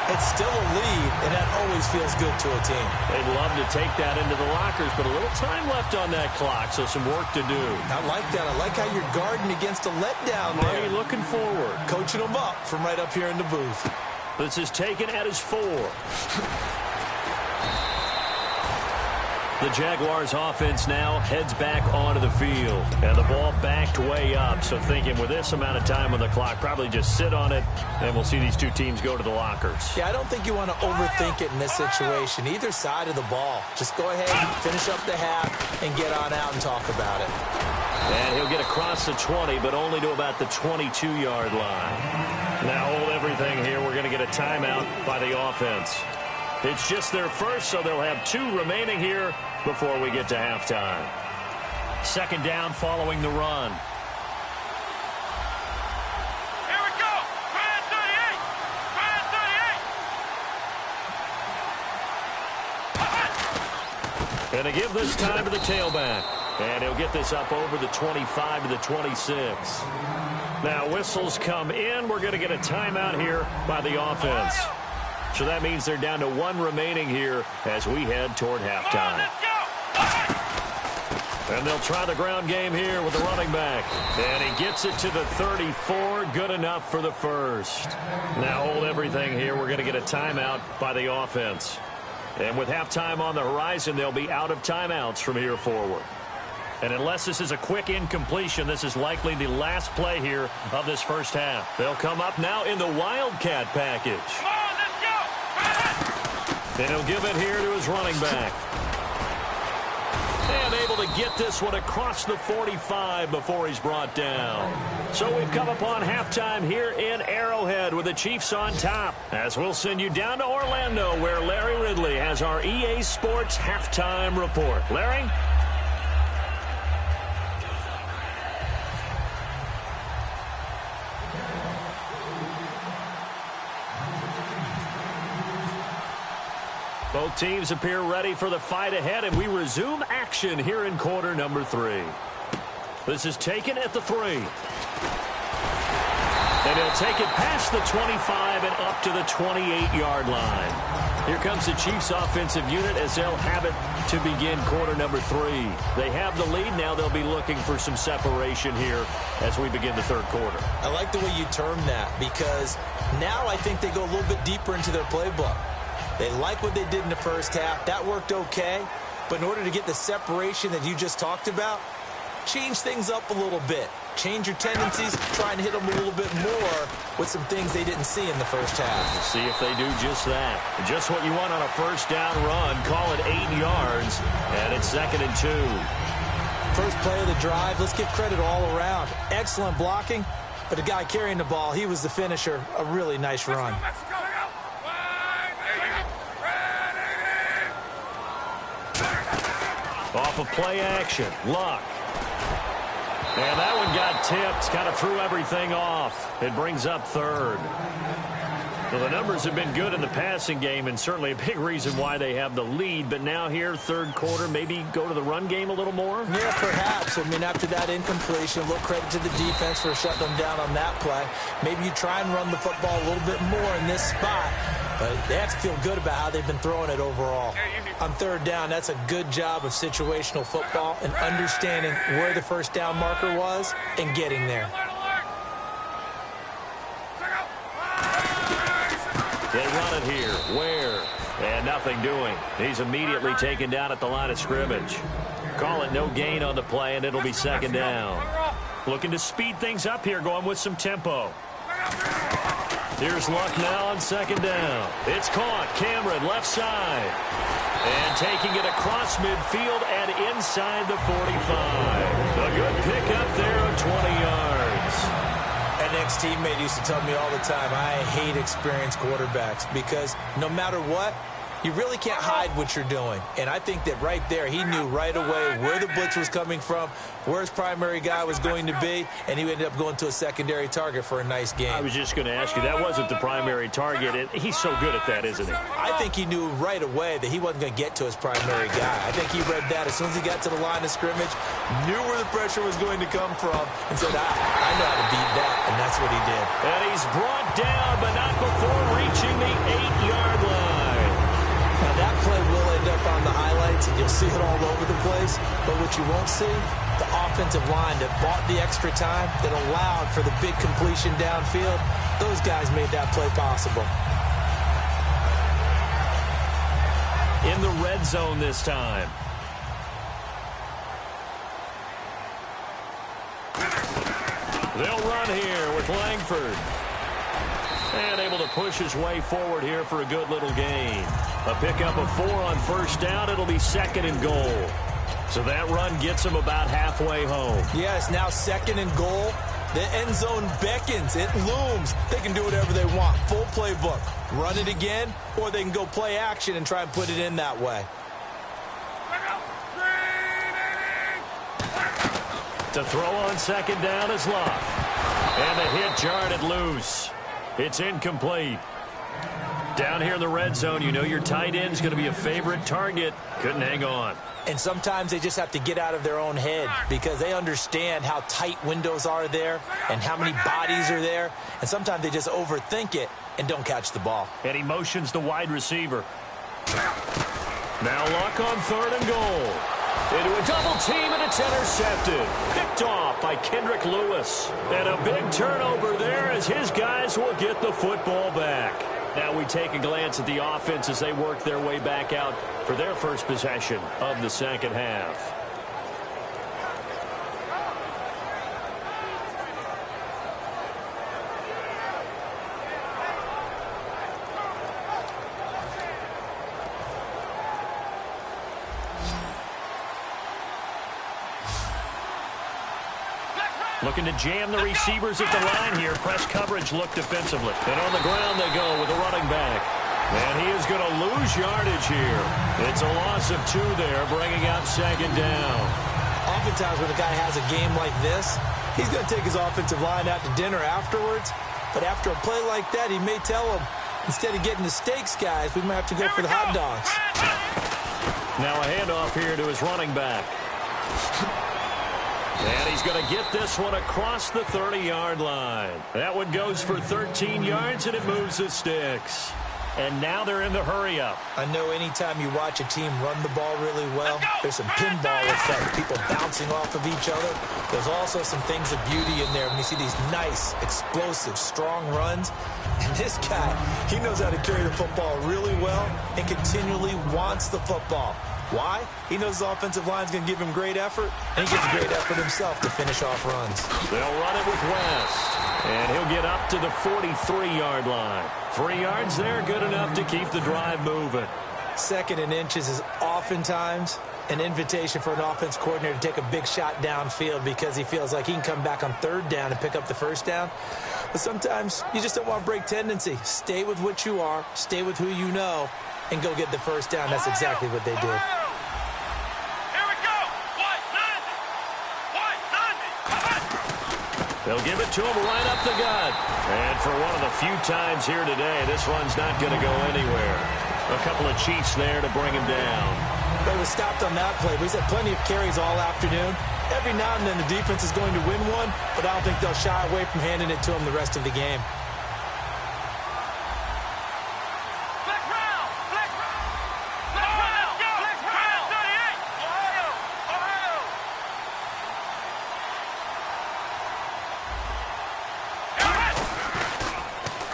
it's still a lead, and that always feels good to a team. They'd love to take that into the lockers, but a little time left on that clock, so some work to do. I like that. I like how you're guarding against a letdown there. Are you looking forward? Coaching them up from right up here in the booth. This is taken at his 4. The Jaguars offense now heads back onto the field. And the ball backed way up. So thinking with this amount of time on the clock, probably just sit on it, and we'll see these 2 teams go to the lockers. Yeah, I don't think you want to overthink it in this situation. Either side of the ball. Just go ahead, finish up the half, and get on out and talk about it. And he'll get across the 20, but only to about the 22-yard line. Now hold everything here. We're going to get a timeout by the offense. It's just their first, so they'll have 2 remaining here before we get to halftime. 2nd down following the run. Here we go. Try 38. And to give this time to the tailback. And he'll get this up over the 25 to the 26. Now whistles come in. We're going to get a timeout here by the offense. So that means they're down to 1 remaining here as we head toward halftime. And they'll try the ground game here with the running back. And he gets it to the 34. Good enough for the first. Now hold everything here. We're going to get a timeout by the offense. And with halftime on the horizon, they'll be out of timeouts from here forward. And unless this is a quick incompletion, this is likely the last play here of this first half. They'll come up now in the Wildcat package. And he'll give it here to his running back. And able to get this one across the 45 before he's brought down. So we've come upon halftime here in Arrowhead with the Chiefs on top. As we'll send you down to Orlando, where Larry Ridley has our EA Sports halftime report. Larry? Both teams appear ready for the fight ahead, and we resume action here in quarter number 3. This is taken at the 3. And he'll take it past the 25 and up to the 28-yard line. Here comes the Chiefs offensive unit as they'll have it to begin quarter number 3. They have the lead. Now they'll be looking for some separation here as we begin the third quarter. I like the way you term that because now I think they go a little bit deeper into their playbook. They like what they did in the first half. That worked okay. But in order to get the separation that you just talked about, change things up a little bit. Change your tendencies, try and hit them a little bit more with some things they didn't see in the first half. We'll see if they do just that. Just what you want on a first down run. Call it 8 yards, and it's 2nd and 2. First play of the drive, let's give credit all around. Excellent blocking, but the guy carrying the ball, he was the finisher. A really nice run. Off of play action, Luck. And that one got tipped, kind of threw everything off. It brings up 3rd. Well, the numbers have been good in the passing game, and certainly a big reason why they have the lead. But now here, third quarter, maybe go to the run game a little more? Yeah, perhaps. I mean, after that incompletion, a little credit to the defense for shutting them down on that play. Maybe you try and run the football a little bit more in this spot. But they have to feel good about how they've been throwing it overall. On third down, that's a good job of situational football and understanding where the first down marker was and getting there. They run it here. Where? And nothing doing. He's immediately taken down at the line of scrimmage. Call it no gain on the play, and it'll be 2nd down. Looking to speed things up here, going with some tempo. Here's Luck now on 2nd down. It's caught. Cameron, left side. And taking it across midfield and inside the 45. A good pickup there of 20 yards. An ex-teammate used to tell me all the time, I hate experienced quarterbacks because no matter what, you really can't hide what you're doing. And I think that right there, he knew right away where the blitz was coming from, where his primary guy was going to be, and he ended up going to a secondary target for a nice game. I was just going to ask you, that wasn't the primary target, and he's so good at that, isn't he? I think he knew right away that he wasn't going to get to his primary guy. I think he read that as soon as he got to the line of scrimmage, knew where the pressure was going to come from, and said, I know how to beat that, and that's what he did. And he's brought down, but not before reaching the 8-yard line. Now, that play will end up on the highlights, and you'll see it all over the place. But what you won't see, the offensive line that bought the extra time, that allowed for the big completion downfield, those guys made that play possible. In the red zone this time. They'll run here with Langford. And able to push his way forward here for a good little gain. A pickup of 4 on first down. It'll be 2nd and goal. So that run gets him about halfway home. Yes, now 2nd and goal. The end zone beckons. It looms. They can do whatever they want. Full playbook. Run it again, or they can go play action and try and put it in that way. To throw on 2nd down is Luck. And the hit jarred it loose. It's incomplete. Down here in the red zone, you know your tight end's going to be a favorite target. Couldn't hang on. And sometimes they just have to get out of their own head because they understand how tight windows are there and how many bodies are there. And sometimes they just overthink it and don't catch the ball. And he motions the wide receiver. Now Luck on 3rd and goal. Into a double team, and it's intercepted. Picked off by Kendrick Lewis. And a big turnover there as his guys will get the football back. Now we take a glance at the offense as they work their way back out for their first possession of the second half. Looking to jam the receivers at the line here. Press coverage look defensively. And on the ground they go with a running back. And he is going to lose yardage here. It's a loss of 2 there, bringing out 2nd down. Oftentimes when a guy has a game like this, he's going to take his offensive line out to dinner afterwards. But after a play like that, he may tell them, instead of getting the steaks, guys, we might have to go for the hot dogs. Now a handoff here to his running back. And he's going to get this one across the 30-yard line. That one goes for 13 yards, and it moves the sticks. and now they're in the hurry-up. I know anytime you watch a team run the ball really well, there's some pinball effect, people bouncing off of each other. There's also some things of beauty in there when you see these nice, explosive, strong runs. And this guy, he knows how to carry the football really well and continually wants the football. Why? He knows the offensive line's going to give him great effort, and he gives great effort himself to finish off runs. They'll run it with West, and he'll get up to the 43-yard line. 3 yards there, good enough to keep the drive moving. 2nd and inches is oftentimes an invitation for an offense coordinator to take a big shot downfield because he feels like he can come back on 3rd down and pick up the 1st down. But sometimes you just don't want to break tendency. Stay with what you are, stay with who you know, and go get the 1st down. That's exactly what they did. They'll give it to him right up the gut. And for one of the few times here today, this run's not going to go anywhere. A couple of Chiefs there to bring him down. But he was stopped on that play. He's had plenty of carries all afternoon. Every now and then the defense is going to win one, but I don't think they'll shy away from handing it to him the rest of the game.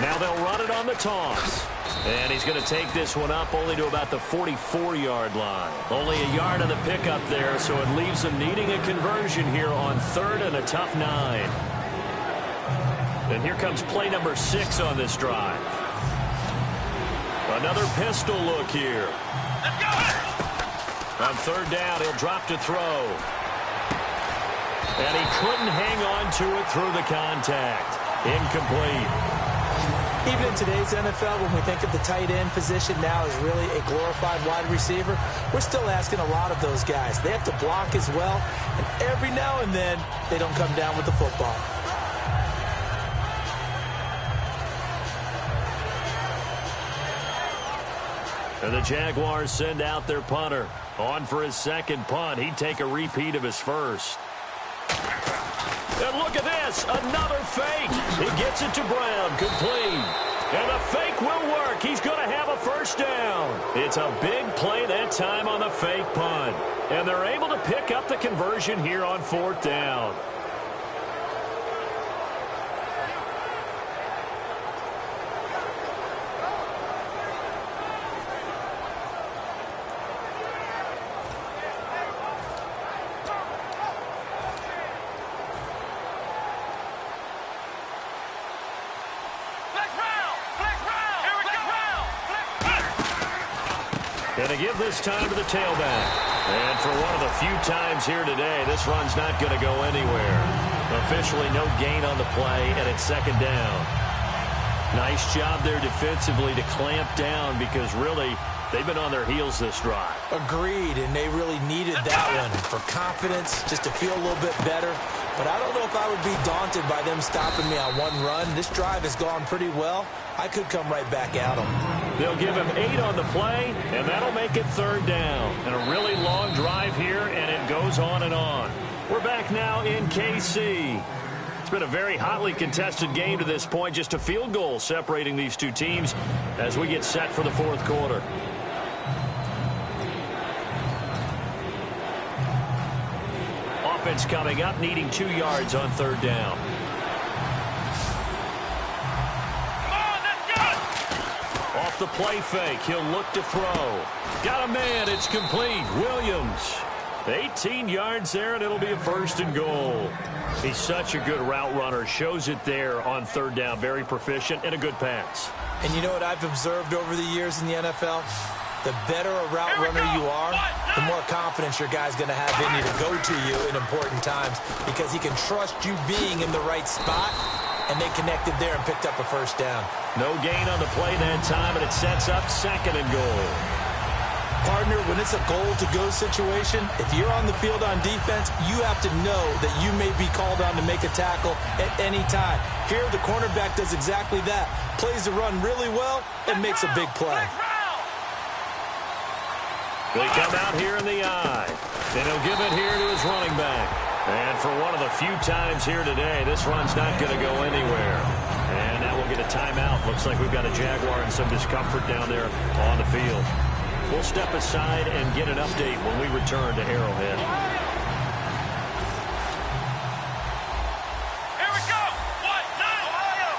Now they'll run it on the toss. And he's going to take this one up only to about the 44-yard line. Only a yard on the pickup there, so it leaves them needing a conversion here on 3rd and a tough 9. And here comes play number 6 on this drive. Another pistol look here. On 3rd down, he'll drop to throw. And he couldn't hang on to it through the contact. Incomplete. Even in today's NFL, when we think of the tight end position now as really a glorified wide receiver, we're still asking a lot of those guys. They have to block as well, and every now and then, they don't come down with the football. And the Jaguars send out their punter. On for his 2nd punt. He'd take a repeat of his 1st. And look at this, another fake. He gets it to Brown, complete. And the fake will work. He's going to have a 1st down. It's a big play that time on the fake punt. And they're able to pick up the conversion here on 4th down. And to give this time to the tailback. And for one of the few times here today, this run's not going to go anywhere. Officially no gain on the play, and it's 2nd down. Nice job there defensively to clamp down because really they've been on their heels this drive. Agreed, and they really needed that one for confidence, just to feel a little bit better. But I don't know if I would be daunted by them stopping me on one run. This drive has gone pretty well. I could come right back at them. They'll give him 8 on the play, and that'll make it 3rd down. And a really long drive here, and it goes on and on. We're back now in KC. It's been a very hotly contested game to this point. Just a field goal separating these two teams as we get set for the 4th quarter. Offense coming up, needing 2 yards on 3rd down. Off the play fake, he'll look to throw. Got a man, it's complete. Williams, 18 yards there, and it'll be a 1st and goal. He's such a good route runner. Shows it there on 3rd down. Very proficient and a good pass. And you know what I've observed over the years in the NFL? The better a route runner you are, the more confidence your guy's going to have in you to go to you in important times because he can trust you being in the right spot, and they connected there and picked up a 1st down. No gain on the play that time, and it sets up 2nd and goal. Partner, when it's a goal-to-go situation, if you're on the field on defense, you have to know that you may be called on to make a tackle at any time. Here, the cornerback does exactly that. Plays the run really well and makes a big play. They come out here in the eye, and he'll give it here to his running back. And for one of the few times here today, this run's not going to go anywhere. And now we'll get a timeout. Looks like we've got a Jaguar and some discomfort down there on the field. We'll step aside and get an update when we return to Arrowhead. Here we go! 1-9! Ohio!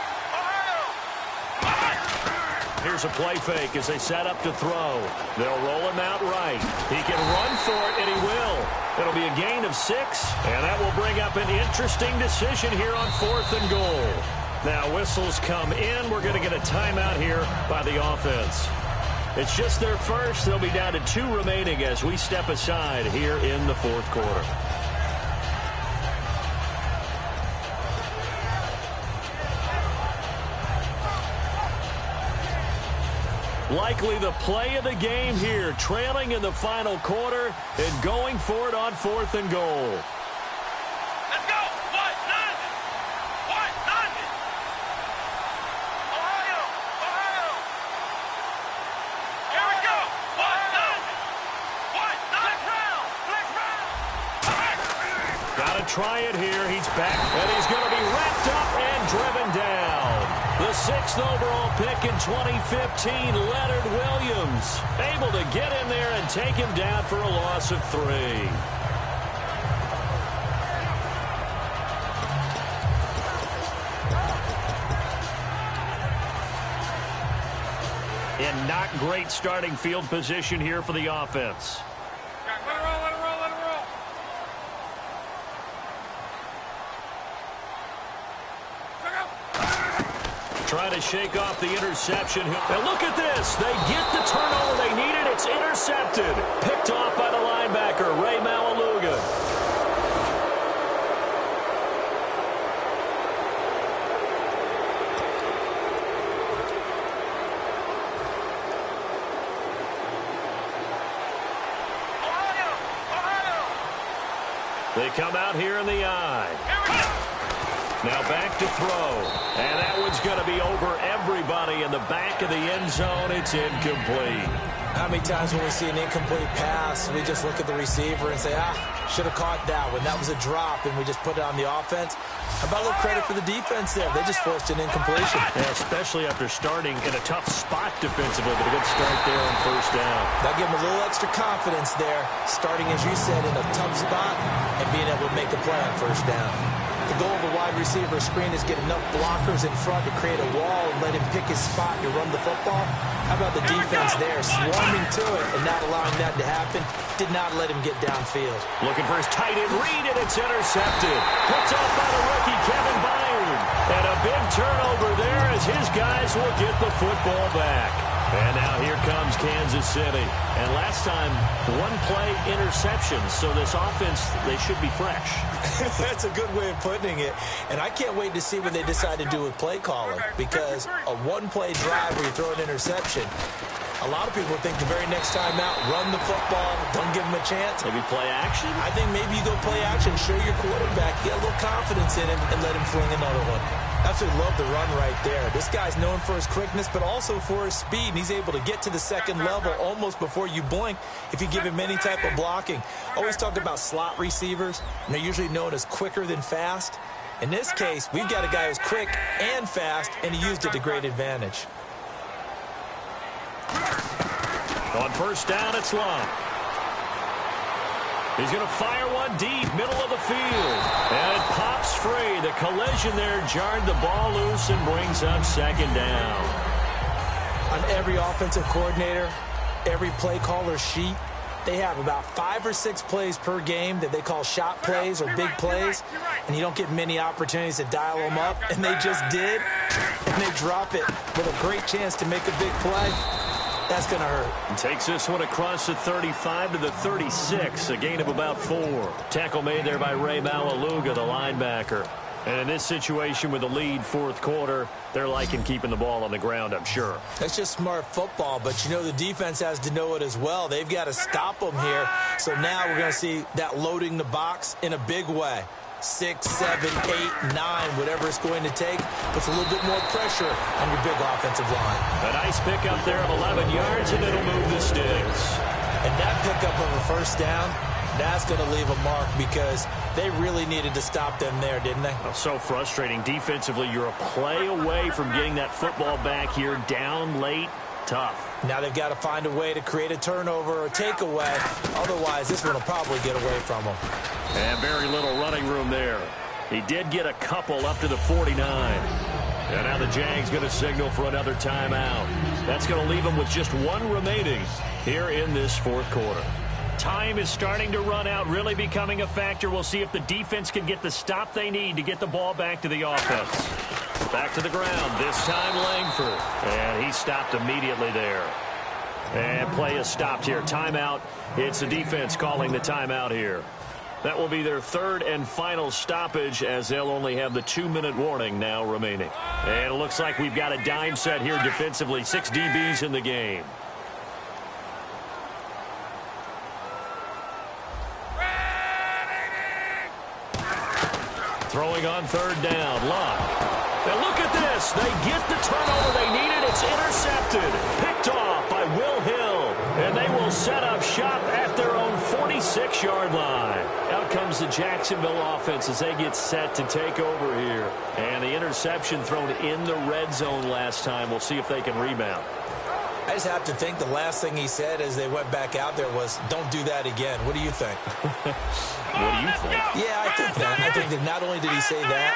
Here's a play fake as they set up to throw. They'll roll him out right. He can run for it, and he will. It'll be a gain of 6, and that will bring up an interesting decision here on 4th and goal. Now whistles come in. We're going to get a timeout here by the offense. It's just their first. They'll be down to 2 remaining as we step aside here in the 4th quarter. Likely the play of the game here, trailing in the final quarter and going for it on 4th and goal. Let's go! 1-9! 1-9! Ohio! Ohio! Here we go! 1-9! 1-9! Got to try it here. He's back, and he's going to be wrapped up and driven down. The 6th overall pick in 2015, Leonard Williams, able to get in there and take him down for a loss of 3. And not great starting field position here for the offense. Let it roll, let it roll, let it roll. Trying to shake off the interception. And look at this. They get the turnover they needed. It's intercepted. Picked off by the linebacker, Ray Malaluga. Ohio! Ohio! They come out here in the eye. Here we go! Now back to throw. And that one's going to be over everybody in the back of the end zone. It's incomplete. How many times when we see an incomplete pass, we just look at the receiver and say, should have caught that one. That was a drop, and we just put it on the offense. How about a little credit for the defense there? They just forced an incompletion. Yeah, especially after starting in a tough spot defensively, but a good start there on 1st down. That'll give them a little extra confidence there, starting, as you said, in a tough spot and being able to make a play on 1st down. The goal of a wide receiver screen is get enough blockers in front to create a wall and let him pick his spot to run the football. How about the defense there, swarming to it and not allowing that to happen? Did not let him get downfield. Looking for his tight end read, and it's intercepted. Picked off by the rookie, Kevin Byard. And a big turnover there as his guys will get the football back. And now here comes Kansas City. And last time, 1-play interception. So this offense, they should be fresh. That's a good way of putting it. And I can't wait to see what they decide to do with play calling. Because a 1-play drive where you throw an interception, a lot of people think the very next time out, run the football, don't give him a chance. Maybe play action? I think maybe you go play action, show your quarterback, get a little confidence in him, and let him fling another one. Absolutely love the run right there. This guy's known for his quickness, but also for his speed. And he's able to get to the 2nd level almost before you blink if you give him any type of blocking. Always talk about slot receivers, and they're usually known as quicker than fast. In this case, we've got a guy who's quick and fast, and he used it to great advantage. On 1st down, it's Long. He's going to fire one deep, middle of the field. And it pops free. The collision there jarred the ball loose and brings up 2nd down. On every offensive coordinator, every play caller sheet, they have about 5 or 6 plays per game that they call shot plays or big plays, and you don't get many opportunities to dial them up, and they just did, and they drop it with a great chance to make a big play. That's going to hurt. And takes this one across the 35 to the 36, a gain of about 4. Tackle made there by Ray Malaluga, the linebacker. And in this situation with the lead 4th quarter, they're liking keeping the ball on the ground, I'm sure. That's just smart football, but you know the defense has to know it as well. They've got to stop them here. So now we're going to see that loading the box in a big way. 6, 7, 8, 9, whatever it's going to take, puts a little bit more pressure on your big offensive line. A nice pickup there of 11 yards, and it'll move the sticks. And that pickup of a 1st down, That's going to leave a mark because they really needed to stop them there, didn't they? Oh, so frustrating. Defensively, you're a play away from getting that football back here. Down late, tough. Now they've got to find a way to create a turnover or takeaway. Otherwise, this one will probably get away from them. And very little running room there. He did get a couple up to the 49. And now the Jags going to signal for another timeout. That's going to leave them with just one remaining here in this fourth quarter. Time is starting to run out, really becoming a factor. We'll see if the defense can get the stop they need to get the ball back to the offense. Back to the ground, this time Langford. And he stopped immediately there. And play is stopped here. Timeout. It's the defense calling the timeout here. That will be their third and final stoppage as they'll only have the 2-minute warning now remaining. And it looks like we've got a dime set here defensively. 6 DBs in the game. Throwing on third down. Luck. Now look at this. They get the turnover they needed. It's intercepted. Picked off by Will Hill. And they will set up shop at their own 46-yard line. Out comes the Jacksonville offense as they get set to take over here. And the interception thrown in the red zone last time. We'll see if they can rebound. I just have to think the last thing he said as they went back out there was, don't do that again. What do you think? What do you think? Yeah, I think that. I think that not only did he say that,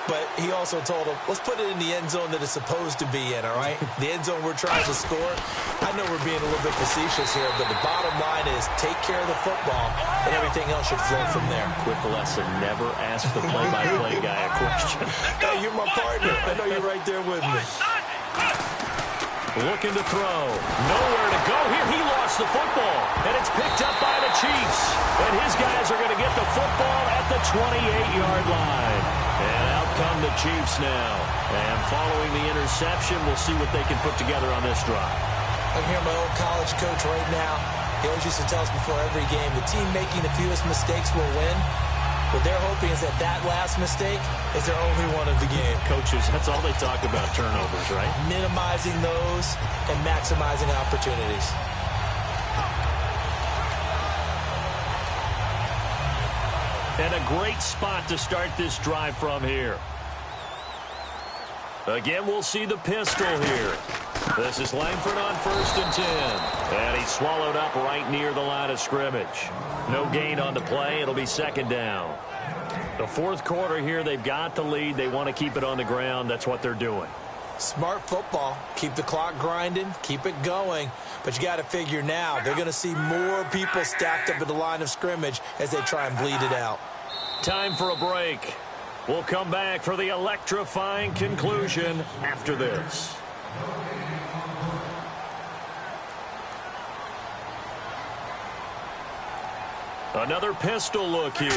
but he also told him, let's put it in the end zone that it's supposed to be in, all right? The end zone we're trying to score. I know we're being a little bit facetious here, but the bottom line is take care of the football, and everything else should flow from there. Quick lesson, never ask the play-by-play guy a question. Hey, you're my partner. I know you're right there with me. Looking to throw. Nowhere to go here. He lost the football. And it's picked up by the Chiefs. And his guys are going to get the football at the 28-yard line. And out come the Chiefs now. And following the interception, we'll see what they can put together on this drive. I hear my old college coach right now. He always used to tell us before every game, the team making the fewest mistakes will win. What they're hoping is that last mistake is their only one of the game. Coaches, that's all they talk about, turnovers, right? Minimizing those and maximizing opportunities. And a great spot to start this drive from here. Again, we'll see the pistol here. This is Langford on 1st and 10. And he's swallowed up right near the line of scrimmage. No gain on the play. It'll be 2nd down. The fourth quarter here, they've got the lead. They want to keep it on the ground. That's what they're doing. Smart football. Keep the clock grinding. Keep it going. But you got to figure now, they're going to see more people stacked up at the line of scrimmage as they try and bleed it out. Time for a break. We'll come back for the electrifying conclusion after this. Another pistol look here.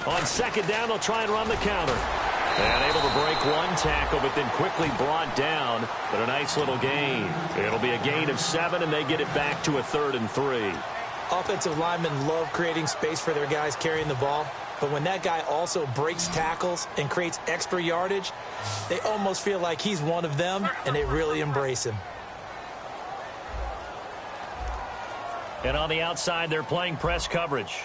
On 2nd down, they'll try and run the counter. And able to break one tackle, but then quickly brought down. But a nice little gain. It'll be a gain of 7, and they get it back to a 3rd and 3. Offensive linemen love creating space for their guys carrying the ball. But when that guy also breaks tackles and creates extra yardage, they almost feel like he's one of them, and they really embrace him. And on the outside, they're playing press coverage.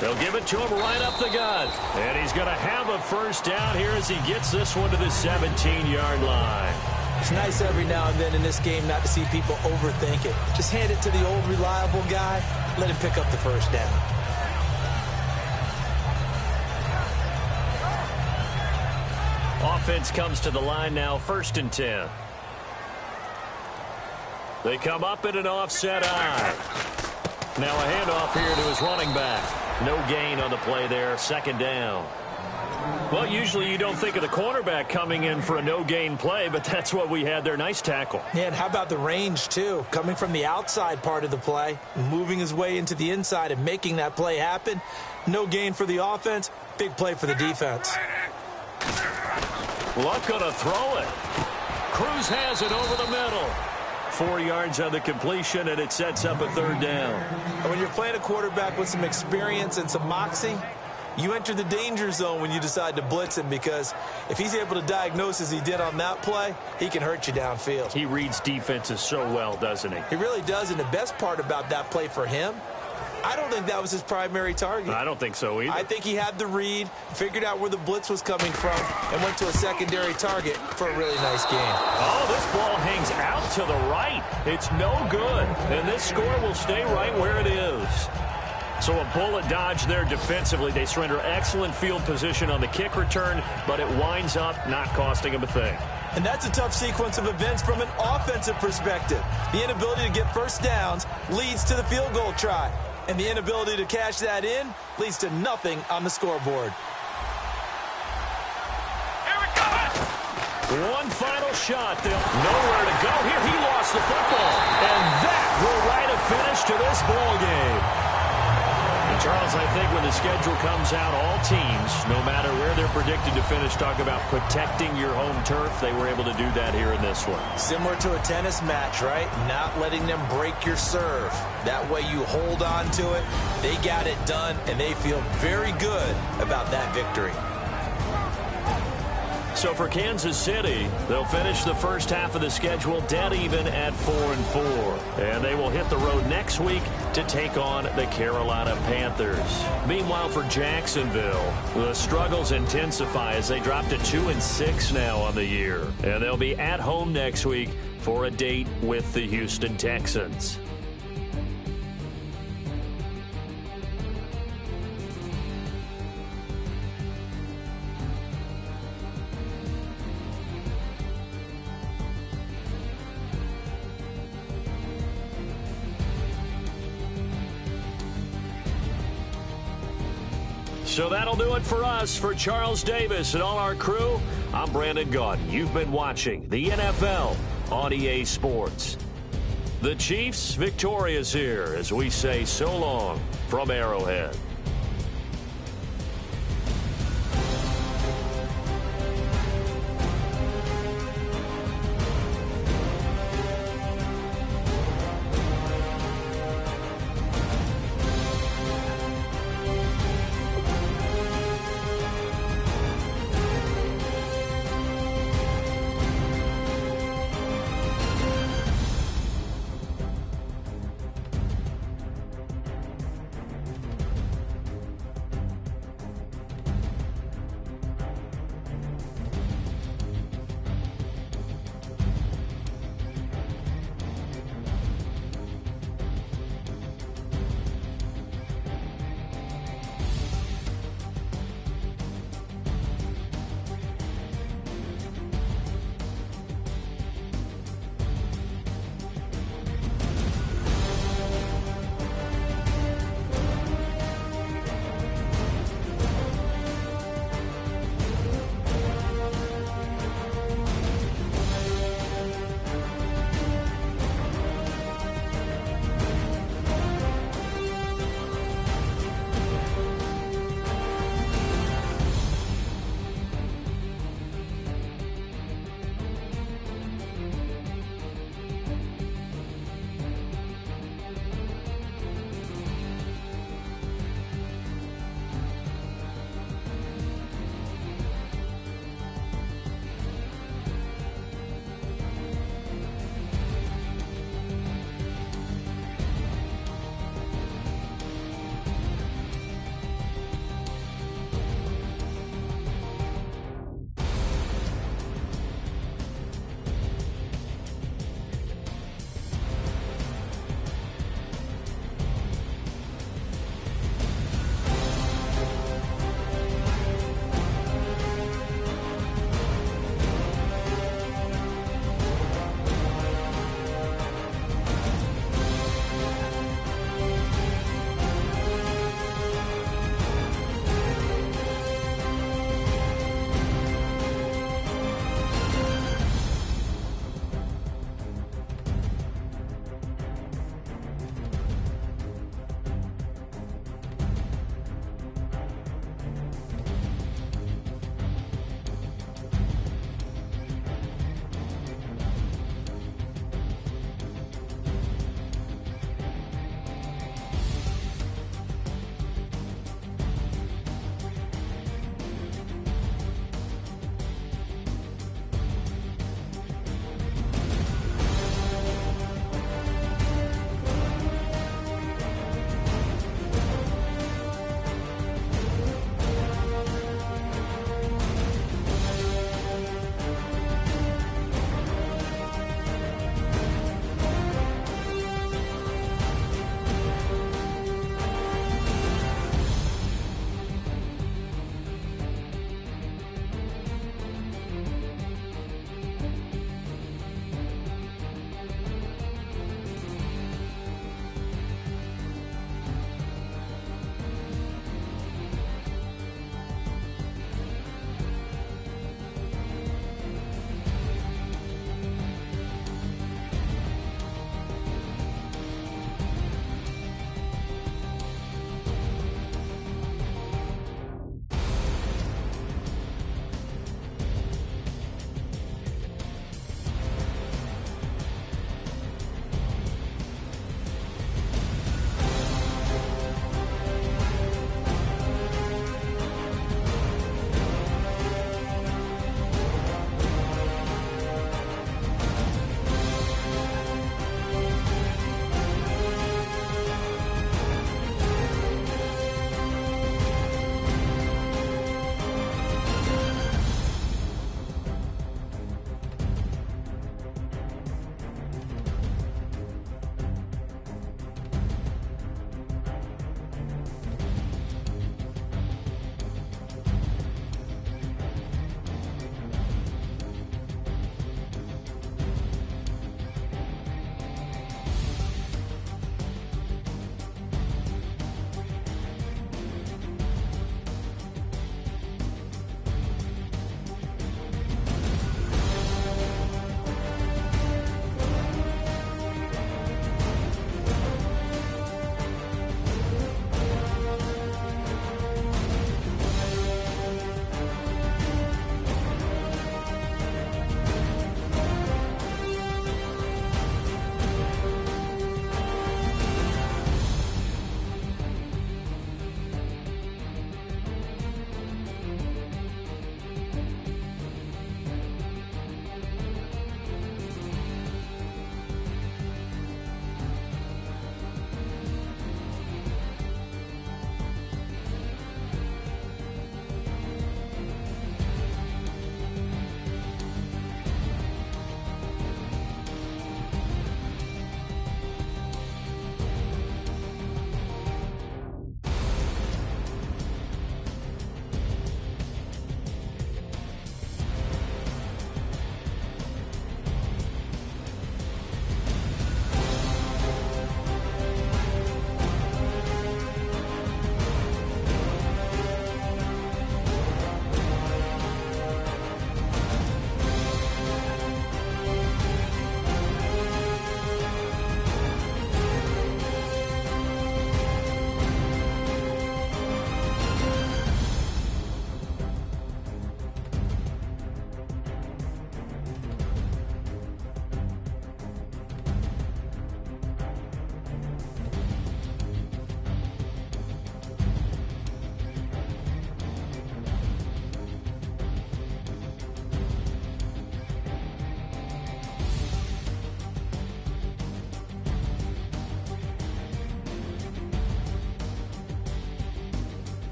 They'll give it to him right up the gut. And he's going to have a 1st down here as he gets this one to the 17-yard line. It's nice every now and then in this game not to see people overthink it. Just hand it to the old reliable guy. Let him pick up the 1st down. Offense comes to the line now, 1st and 10. They come up in an offset eye. Now a handoff here to his running back. No gain on the play there, 2nd down. Well, usually you don't think of the cornerback coming in for a no-gain play, but that's what we had there. Nice tackle. Yeah, and how about the range, too? Coming from the outside part of the play, moving his way into the inside and making that play happen. No gain for the offense, big play for the defense. Luck gonna throw it. Cruz has it over the middle. 4 yards on the completion, and it sets up a 3rd down. And when you're playing a quarterback with some experience and some moxie, You enter the danger zone when you decide to blitz him, because if he's able to diagnose as he did on that play, he can hurt you downfield. He reads defenses so well, doesn't he? He really does, and the best part about that play for him, I don't think that was his primary target. I don't think so either. I think he had the read, figured out where the blitz was coming from, and went to a secondary target for a really nice gain. Oh, this ball hangs out to the right. It's no good, and this score will stay right where it is. So a bullet dodge there defensively. They surrender excellent field position on the kick return, but it winds up not costing them a thing. And that's a tough sequence of events from an offensive perspective. The inability to get first downs leads to the field goal try, and the inability to cash that in leads to nothing on the scoreboard. Here we go! One final shot. They'll nowhere to go here. He lost the football, and that will write a finish to this ball game. And Charles, I think when the schedule comes out, all teams, no matter where they're predicted to finish, talk about protecting your home turf. They were able to do that here in this one. Similar to a tennis match, right? Not letting them break your serve. That way you hold on to it. They got it done, and they feel very good about that victory. So for Kansas City, they'll finish the first half of the schedule dead even at 4-4. And they will hit the road next week to take on the Carolina Panthers. Meanwhile, for Jacksonville, the struggles intensify as they drop to 2-6 now on the year. And they'll be at home next week for a date with the Houston Texans. So that'll do it for us. For Charles Davis and all our crew, I'm Brandon Gaudin. You've been watching the NFL on EA Sports. The Chiefs victorious here as we say so long from Arrowhead.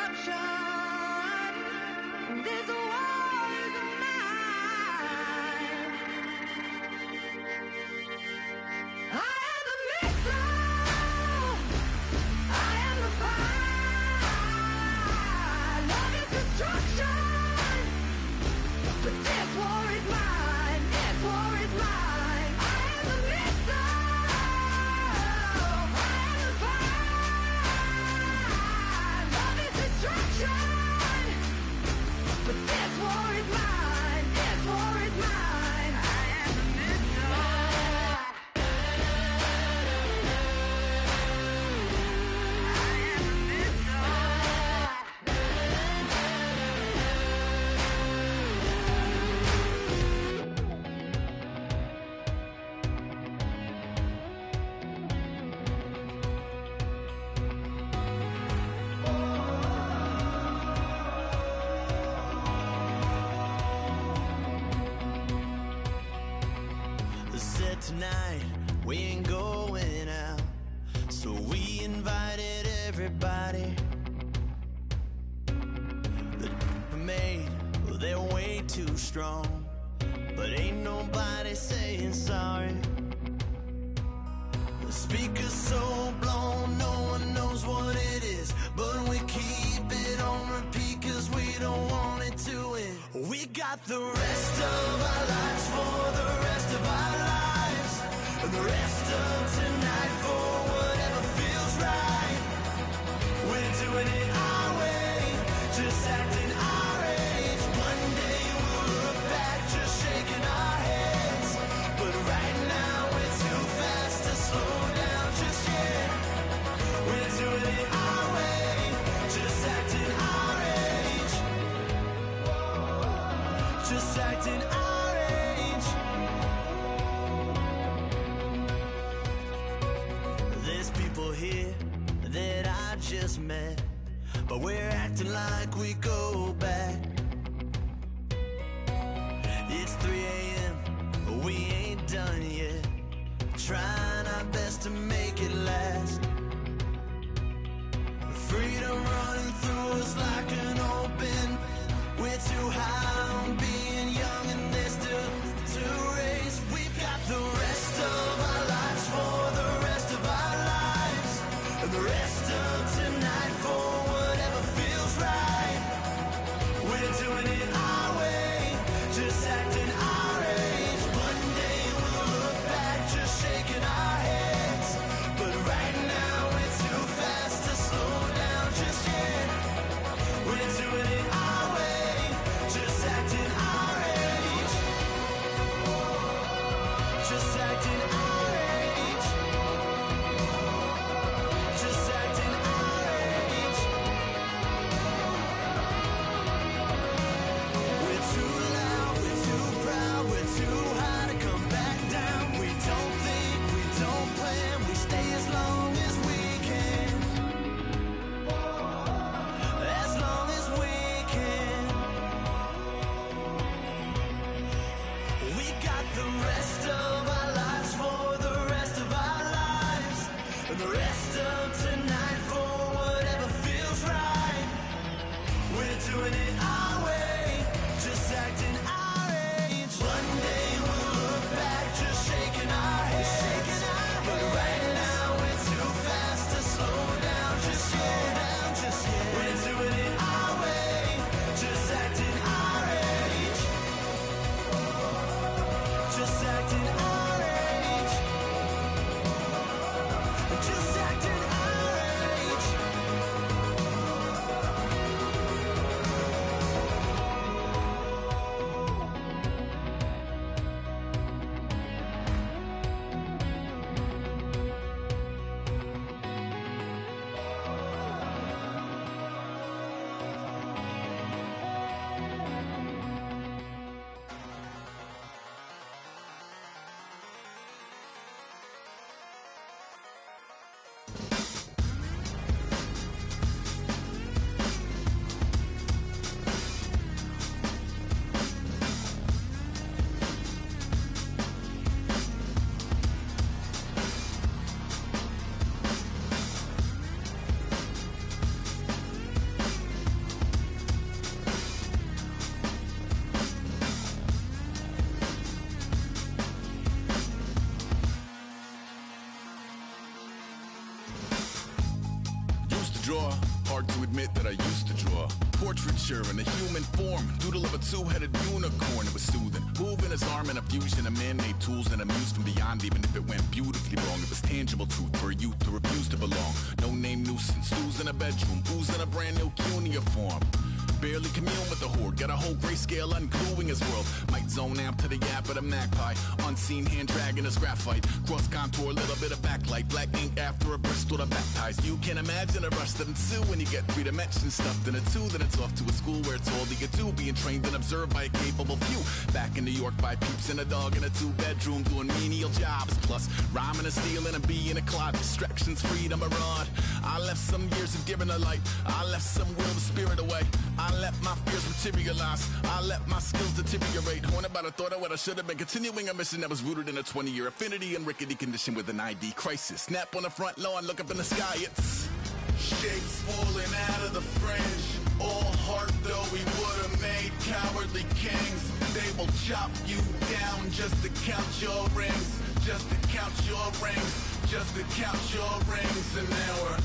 destruction. This war is mine. I am the missile. I am the fire. Love is destruction. But this war is mine. This war is mine. I am the missile. I am the fire. Love is destruction. But this war is mine. This war is mine. I am the missile. I am the Said tonight we ain't going out, so we invited everybody. The made, well, they're way too strong, but ain't nobody saying sorry. The speaker's so blown, no one knows what it is, but we keep it on repeat cause we don't want it to end. We got the rest of our lives for the rest of our lives, and the rest of tonight for whatever feels right. We're doing it our way, just acting our age. One day we'll look back just shaking our heads, but right now we're too fast to slow down just yet. We're doing it our way, just acting our age. Just acting our age. There's people here that I just met, but we're acting like we go back. It's 3 a.m., but we ain't done yet, trying our best to make it last. Freedom running through us like an open. We're too high on being young and there's still to race. We've got the rest of our lives for the rest of our lives, and the rest of tonight for whatever feels right. We're doing it our way, just acting our age. One day we'll look back just shaking our heads, draw. Hard to admit that I used to draw. Portraiture in a human form. Doodle of a two-headed unicorn. It was soothing. Moving his arm in a fusion of man-made tools and a muse from beyond. Even if it went beautifully wrong, it was tangible truth for a youth to refuse to belong. No name nuisance. Who's in a bedroom? Who's in a brand new cuneiform? Barely commune with the horde. Got a whole grayscale ungluing his world. Might zone amp to the yap of the magpie. Unseen hand dragging his graphite. Cross contour, little bit of backlight. Black ink after a Bristol to baptize. You can imagine a rush that ensue when you get 3 dimensions stuffed in a 2. Then it's off to a school where it's all that you do. Being trained and observed by a capable few. Back in New York by peeps and a dog in a 2-bedroom doing menial jobs. Plus rhyming and stealing and being a clot. Distractions, freedom, a rod. I left some years of giving a light. I left some will the spirit away. I let my fears materialize. I let my skills deteriorate. Haunted by the thought of what I should have been. Continuing a mission that was rooted in a 20-year affinity and rickety condition with an ID crisis. Snap on the front lawn, look up in the sky. It's shapes falling out of the fringe. All heart though we would have made cowardly kings. They will chop you down just to count your rings. Just to count your rings. Just to count your rings. And now we're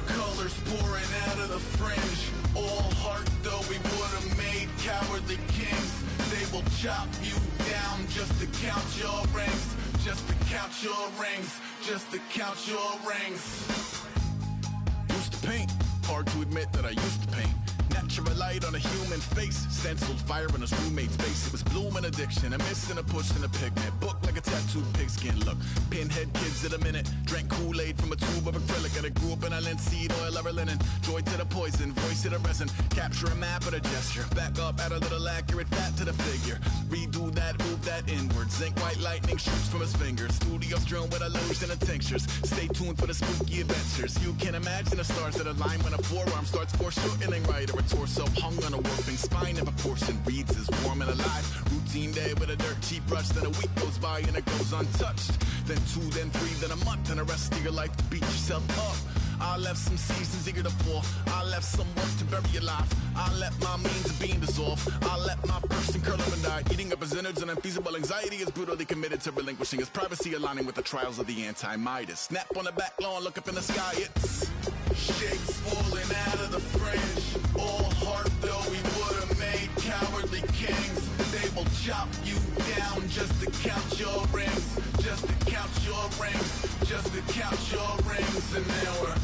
colors pouring out of the fringe. All heart though we would have made cowardly kings. They will chop you down just to count your rings. Just to count your rings. Just to count your rings. used to paint. Hard to admit that I used to paint. Natural light on a human face. Stenciled fire in his roommate's face. It was bloom and addiction. A miss and a push and a pigment. Book like a tattooed pigskin look. Pinhead kids at a minute. Drank Kool-Aid from a tube of acrylic. And I grew up in a linseed oil or a linen. Joy to the poison. Voice to the resin. Capture a map of a gesture. Back up, add a little accurate fat to the figure. Redo that, move that inward. Zinc white lightning shoots from his fingers. Studio strewn with illusion and tinctures. Stay tuned for the spooky adventures. You can imagine the stars that align when a forearm starts foreshortening right. Or a torso hung on a warping spine in proportion. Reads as warm and alive. Routine day with a dirt cheap brush. Then a week goes by and it goes untouched. Then 2, then 3, then a month. And the rest of your life to beat yourself up. I left some seasons eager to fall. I left some work to bury alive. I let my means of being dissolve. I let my person curl up and die. Eating up his innards and unfeasible anxiety is brutally committed to relinquishing his privacy, aligning with the trials of the anti-Midas. Snap on the back lawn, look up in the sky. It's shapes falling out of the fringe. All heart though we would have made cowardly kings. They will chop you down just to count your rings. Just to count your rings. Just to count your rings. And now we're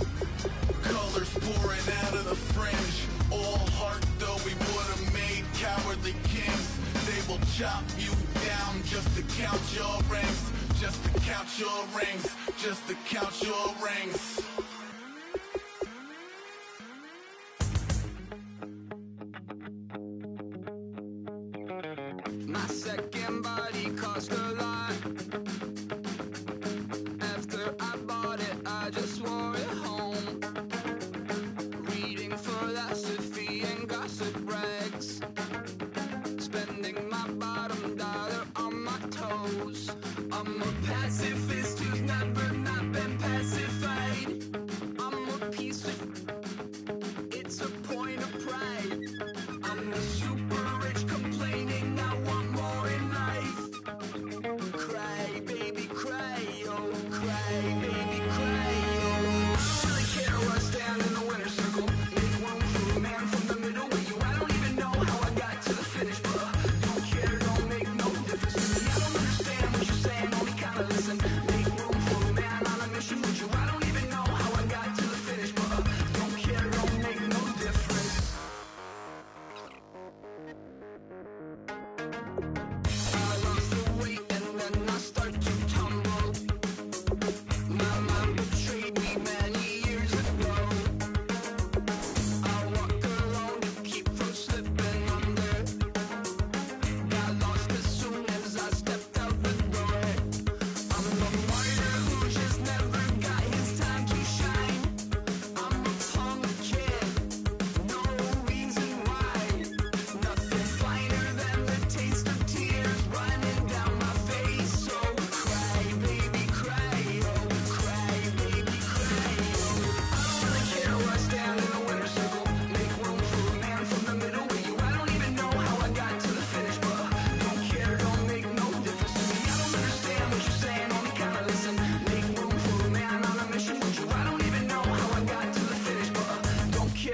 colors pouring out of the fringe. All heart though we would have made cowardly kings. They will chop you down just to count your rings. Just to count your rings. Just to count your rings. My second body cost a lot. After I bought it, I just wore it home. Reading philosophy and gossip rags. Spending my bottom dollar on my toes. I'm a pacifist who's never not been pacified. I'm a piece of... It's a point of pride. I'm the super rich complaining I want more in life.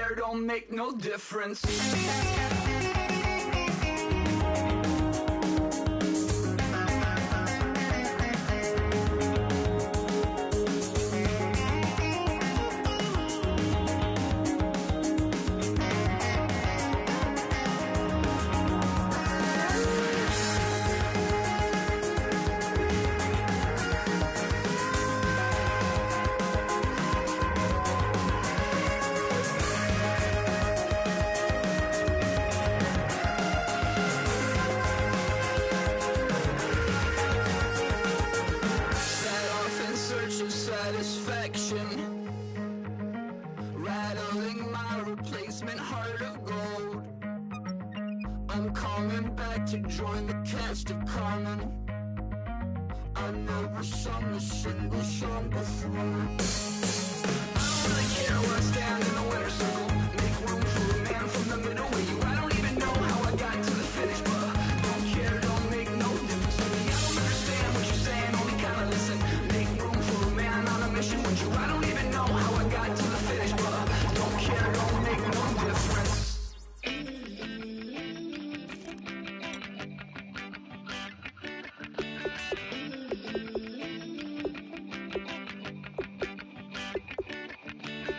care, don't make no difference. Rattling my replacement heart of gold. I'm coming back to join the cast of Carmen. I never sung a single song before. I don't really care where I stand in the winner's circle. Make room for a man from the middle with you. I don't even know how I got to the finish, but don't care, don't make no difference to me. I don't understand what you're saying, only kinda listen. Make room for a man on a mission with you. I don't even know how I got to the finish, but don't care, don't make no difference.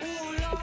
Ooh, Lord.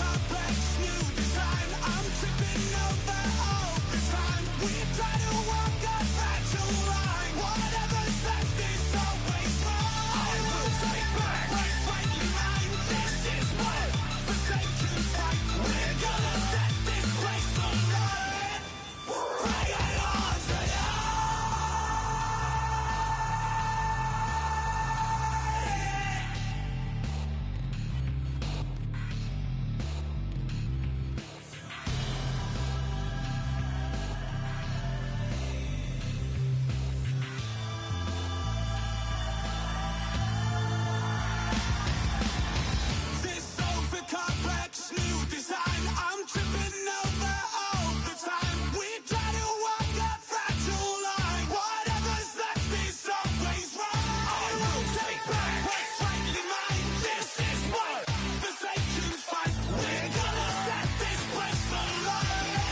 complex, new design. I'm tripping over all the time. We try to walk a fragile line. Whatever's left is always wrong. I will take back what's rightly mine. This is what forsaken fight. We're gonna set this place alight. Bring it on tonight. This over complex new design. I'm tripping over all the time. We try to walk a fragile line. Whatever's left is always wrong. I will take back what's rightly mine. This is what forsaken fight. We're gonna set this place alight.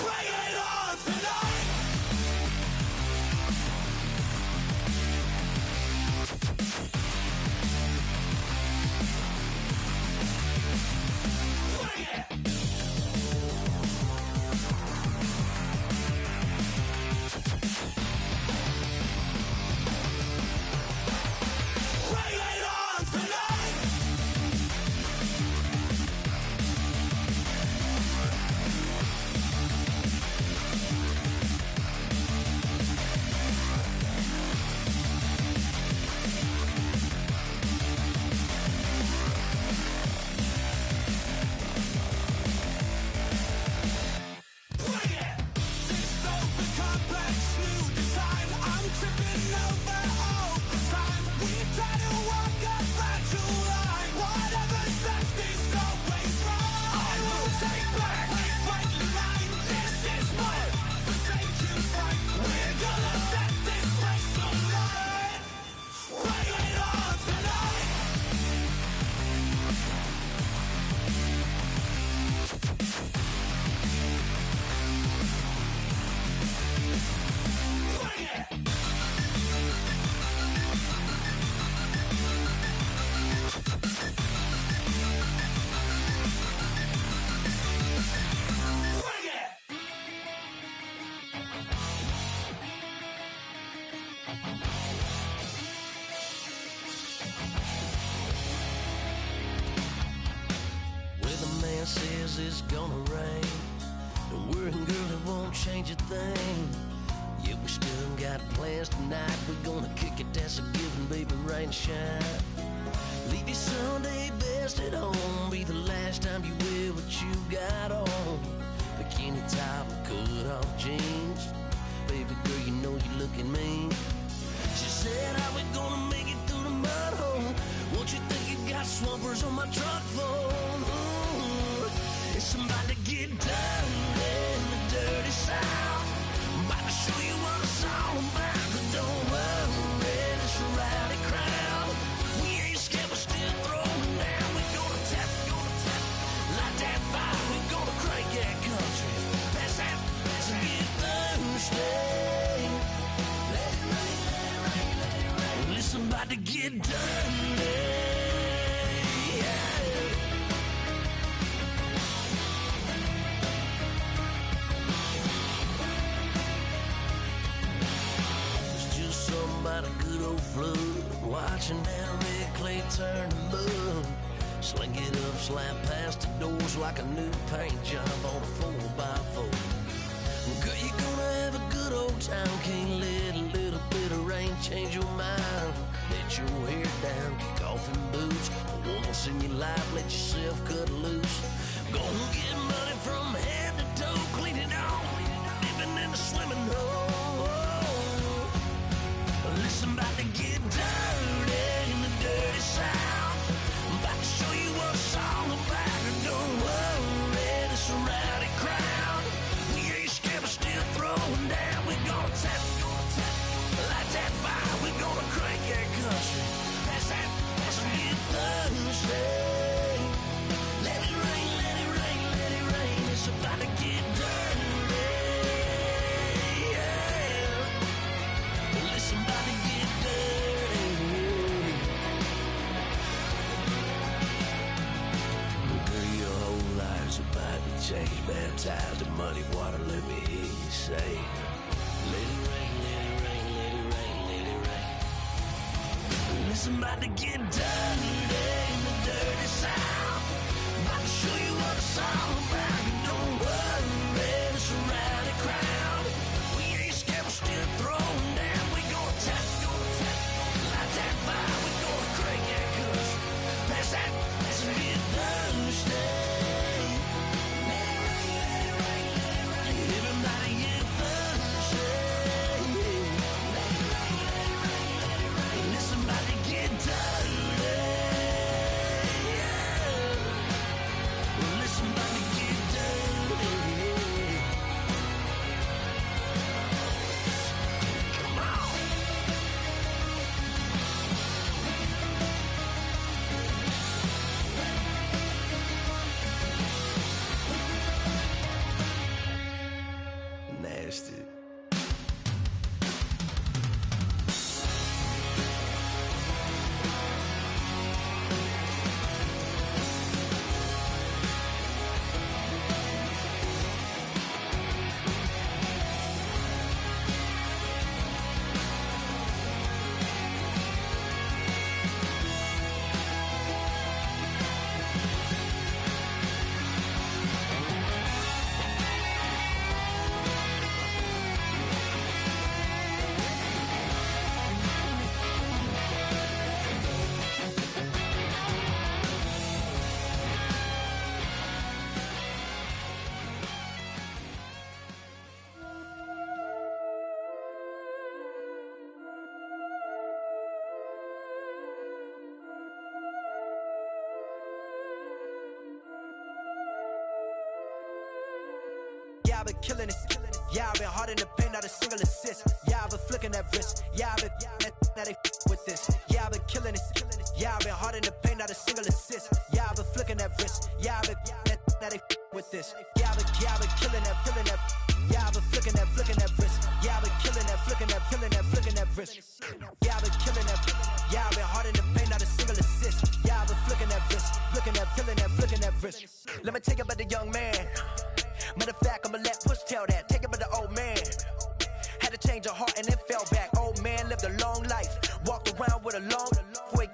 Bring it on tonight. Bring it. Bring it on tonight. Bring it. This over complex new design. I'm tripping over all the time. We try to walk a fragile line. Whatever's left is always wrong. I will take back what's rightly mine. This is what forsaken fight. We're gonna set this place alight. Bring it on tonight. Bring it. Bring it. Weatherman says it's gonna rain. The working girl, it won't change a thing. Yeah, we still got plans tonight. We're gonna kick it, that's a given, baby, rain or shine. Leave your Sunday best at home. Be the last time you wear what you got on. Bikini top, cut off jeans. Baby girl, you know you looking mean. She said, how we gonna make it through the mud hole? Won't you think you got swampers on my truck floor? It's somebody to get down in the dirty south. I'm about to show you what it's all about. But don't worry, it's a rowdy crowd. We ain't scared, we're still throwing down. We're gonna tap, light that fire. We're gonna crank that country. Pass that, get Thursday. Let it rain, let it rain, let it rain. Well, it's about to get dirty. About a good old flood, watching that red clay turn to mud. Sling it up, slap past the doors like a new paint job on a 4x4. Girl, you're gonna have a good old time. Can't let a little bit of rain change your mind. Let your hair down, kick off in boots. For once in your life, let yourself cut loose. Gonna get money from head to toe, clean it all, living in a swimming hole. Listen, about to get dirty in the dirty south. I'm about to show you what it's all about. And don't worry, it's a rowdy crowd. We ain't scared, we're still throwing down. We're gonna tap, light that fire. We're gonna crank that country. Pass that, get Thursday. Let it rain, let it rain, let it rain. change, baptized in muddy water. Let me hear you say, let it rain, let it rain, let it rain, let it rain. Listen, about to get dirty in the dirty south. About to show you what it's all about. You don't worry, it's a rowdy crowd. We ain't scared, we're still throwing down. We gonna tap, light that fire. We gonna crank that country. Pass that, that's me a Thursday. Everybody get Thursday. Listen, about to get dirty. Listen, about to get dirty. Come on. Nasty. Yeah, I've been killing it. Yeah, I've been hard in the paint, not a single assist. Yeah, I've been flicking that wrist. Yeah, I've been now they with this. Yeah, I've been killing it. Yeah, I've been hard in the paint, not a single assist. Yeah, I've been flicking that wrist. Yeah, I've been now they with this. Yeah, I've been killing that. Yeah, I've been flicking that wrist. Yeah, I've been killing that, flicking that wrist. Yeah, I've been killing that. Yeah, I've been hard in the paint, not a single assist. Yeah, I've been flicking that wrist, flicking that wrist. Let me tell you about the young man. Matter of fact, I'ma let Push tell that. Take it by the old man. Had to change her heart and then fell back. Old man lived a long life. Walked around with a long way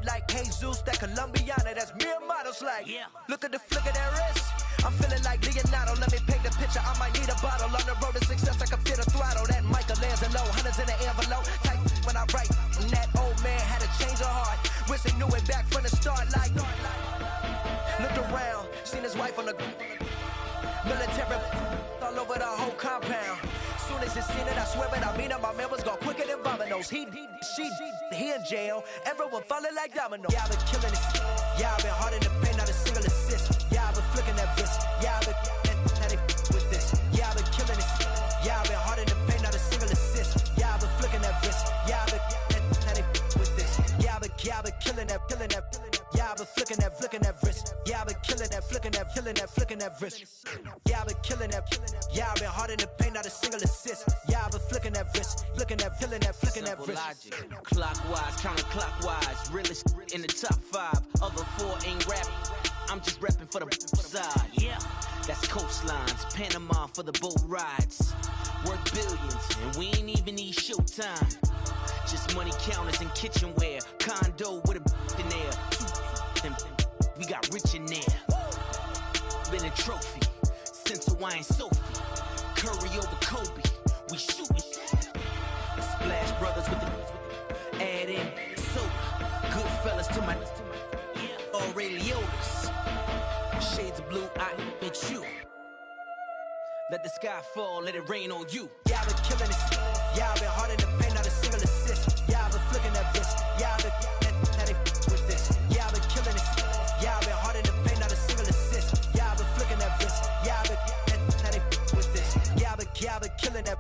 like Jesus, that Colombiana. That's mere models like. Yeah. Look at the flick of that wrist. I'm feeling like Leonardo. Let me paint the picture. I might need a bottle. On the road to success, I can fit a throttle. That Michelangelo, hundreds in the envelope. Type when I write. And that old man had to change her heart. Wish he knew it back from the start. Like, looked around, seen his wife on the military all over the whole compound. Soon as he seen it, I swear it, I mean it, my man was gone quicker than Domino's. He in jail, everyone falling like dominoes. Yeah, I've been killing it. Yeah, I've been hard in the paint, not a single assist. Yeah, I've been flicking that wrist. Yeah, I've been now they with this. Yeah, I've been killing it. Yeah, I've been hard in the paint, not a single assist. Yeah, I've been flicking that wrist. Yeah, I've been now they with this. Yeah, I've been killing that. Yeah, I've been flicking that wrist. Yeah, I've been killing that, flicking that wrist. Yeah, I've been killing that. Yeah, I've been hard in the paint, not a single assist. Yeah, I've been flicking that wrist, flicking that wrist. Logic. Clockwise, counterclockwise. Realest in the top 5. Other 4 ain't rapping. I'm just repping for the side. Yeah, that's coastlines. Panama for the boat rides. Worth billions, and we ain't even need showtime. Just money counters and kitchenware. Condo with a in there. We got rich in there. Been a trophy since Hawaiian Sophie. Curry over Kobe. We shootin'. Splash Brothers with the add in soda. Good fellas to my Aureliotas. Shades of blue, I met you. Let the sky fall, let it rain on you. Yeah, I've been killing it. Yeah, I've been hard in the paint, not a single assist. Yeah, I've been flicking that wrist. Yeah, I've been now they with this. Yeah, I've been killing it. Yeah, I've been hard in the paint, not a single assist. Yeah, I've been flicking that wrist. Yeah, I've been now they with this. Yeah, I've been killing that.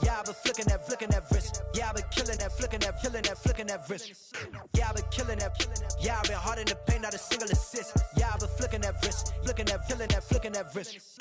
Yeah, I've been flicking that wrist. Yeah, I've been killing that, flicking that wrist. Yeah, I've been killing that. Yeah, I've been hard in the paint, not a single assist. Yeah, I've been flicking that wrist, flicking that wrist.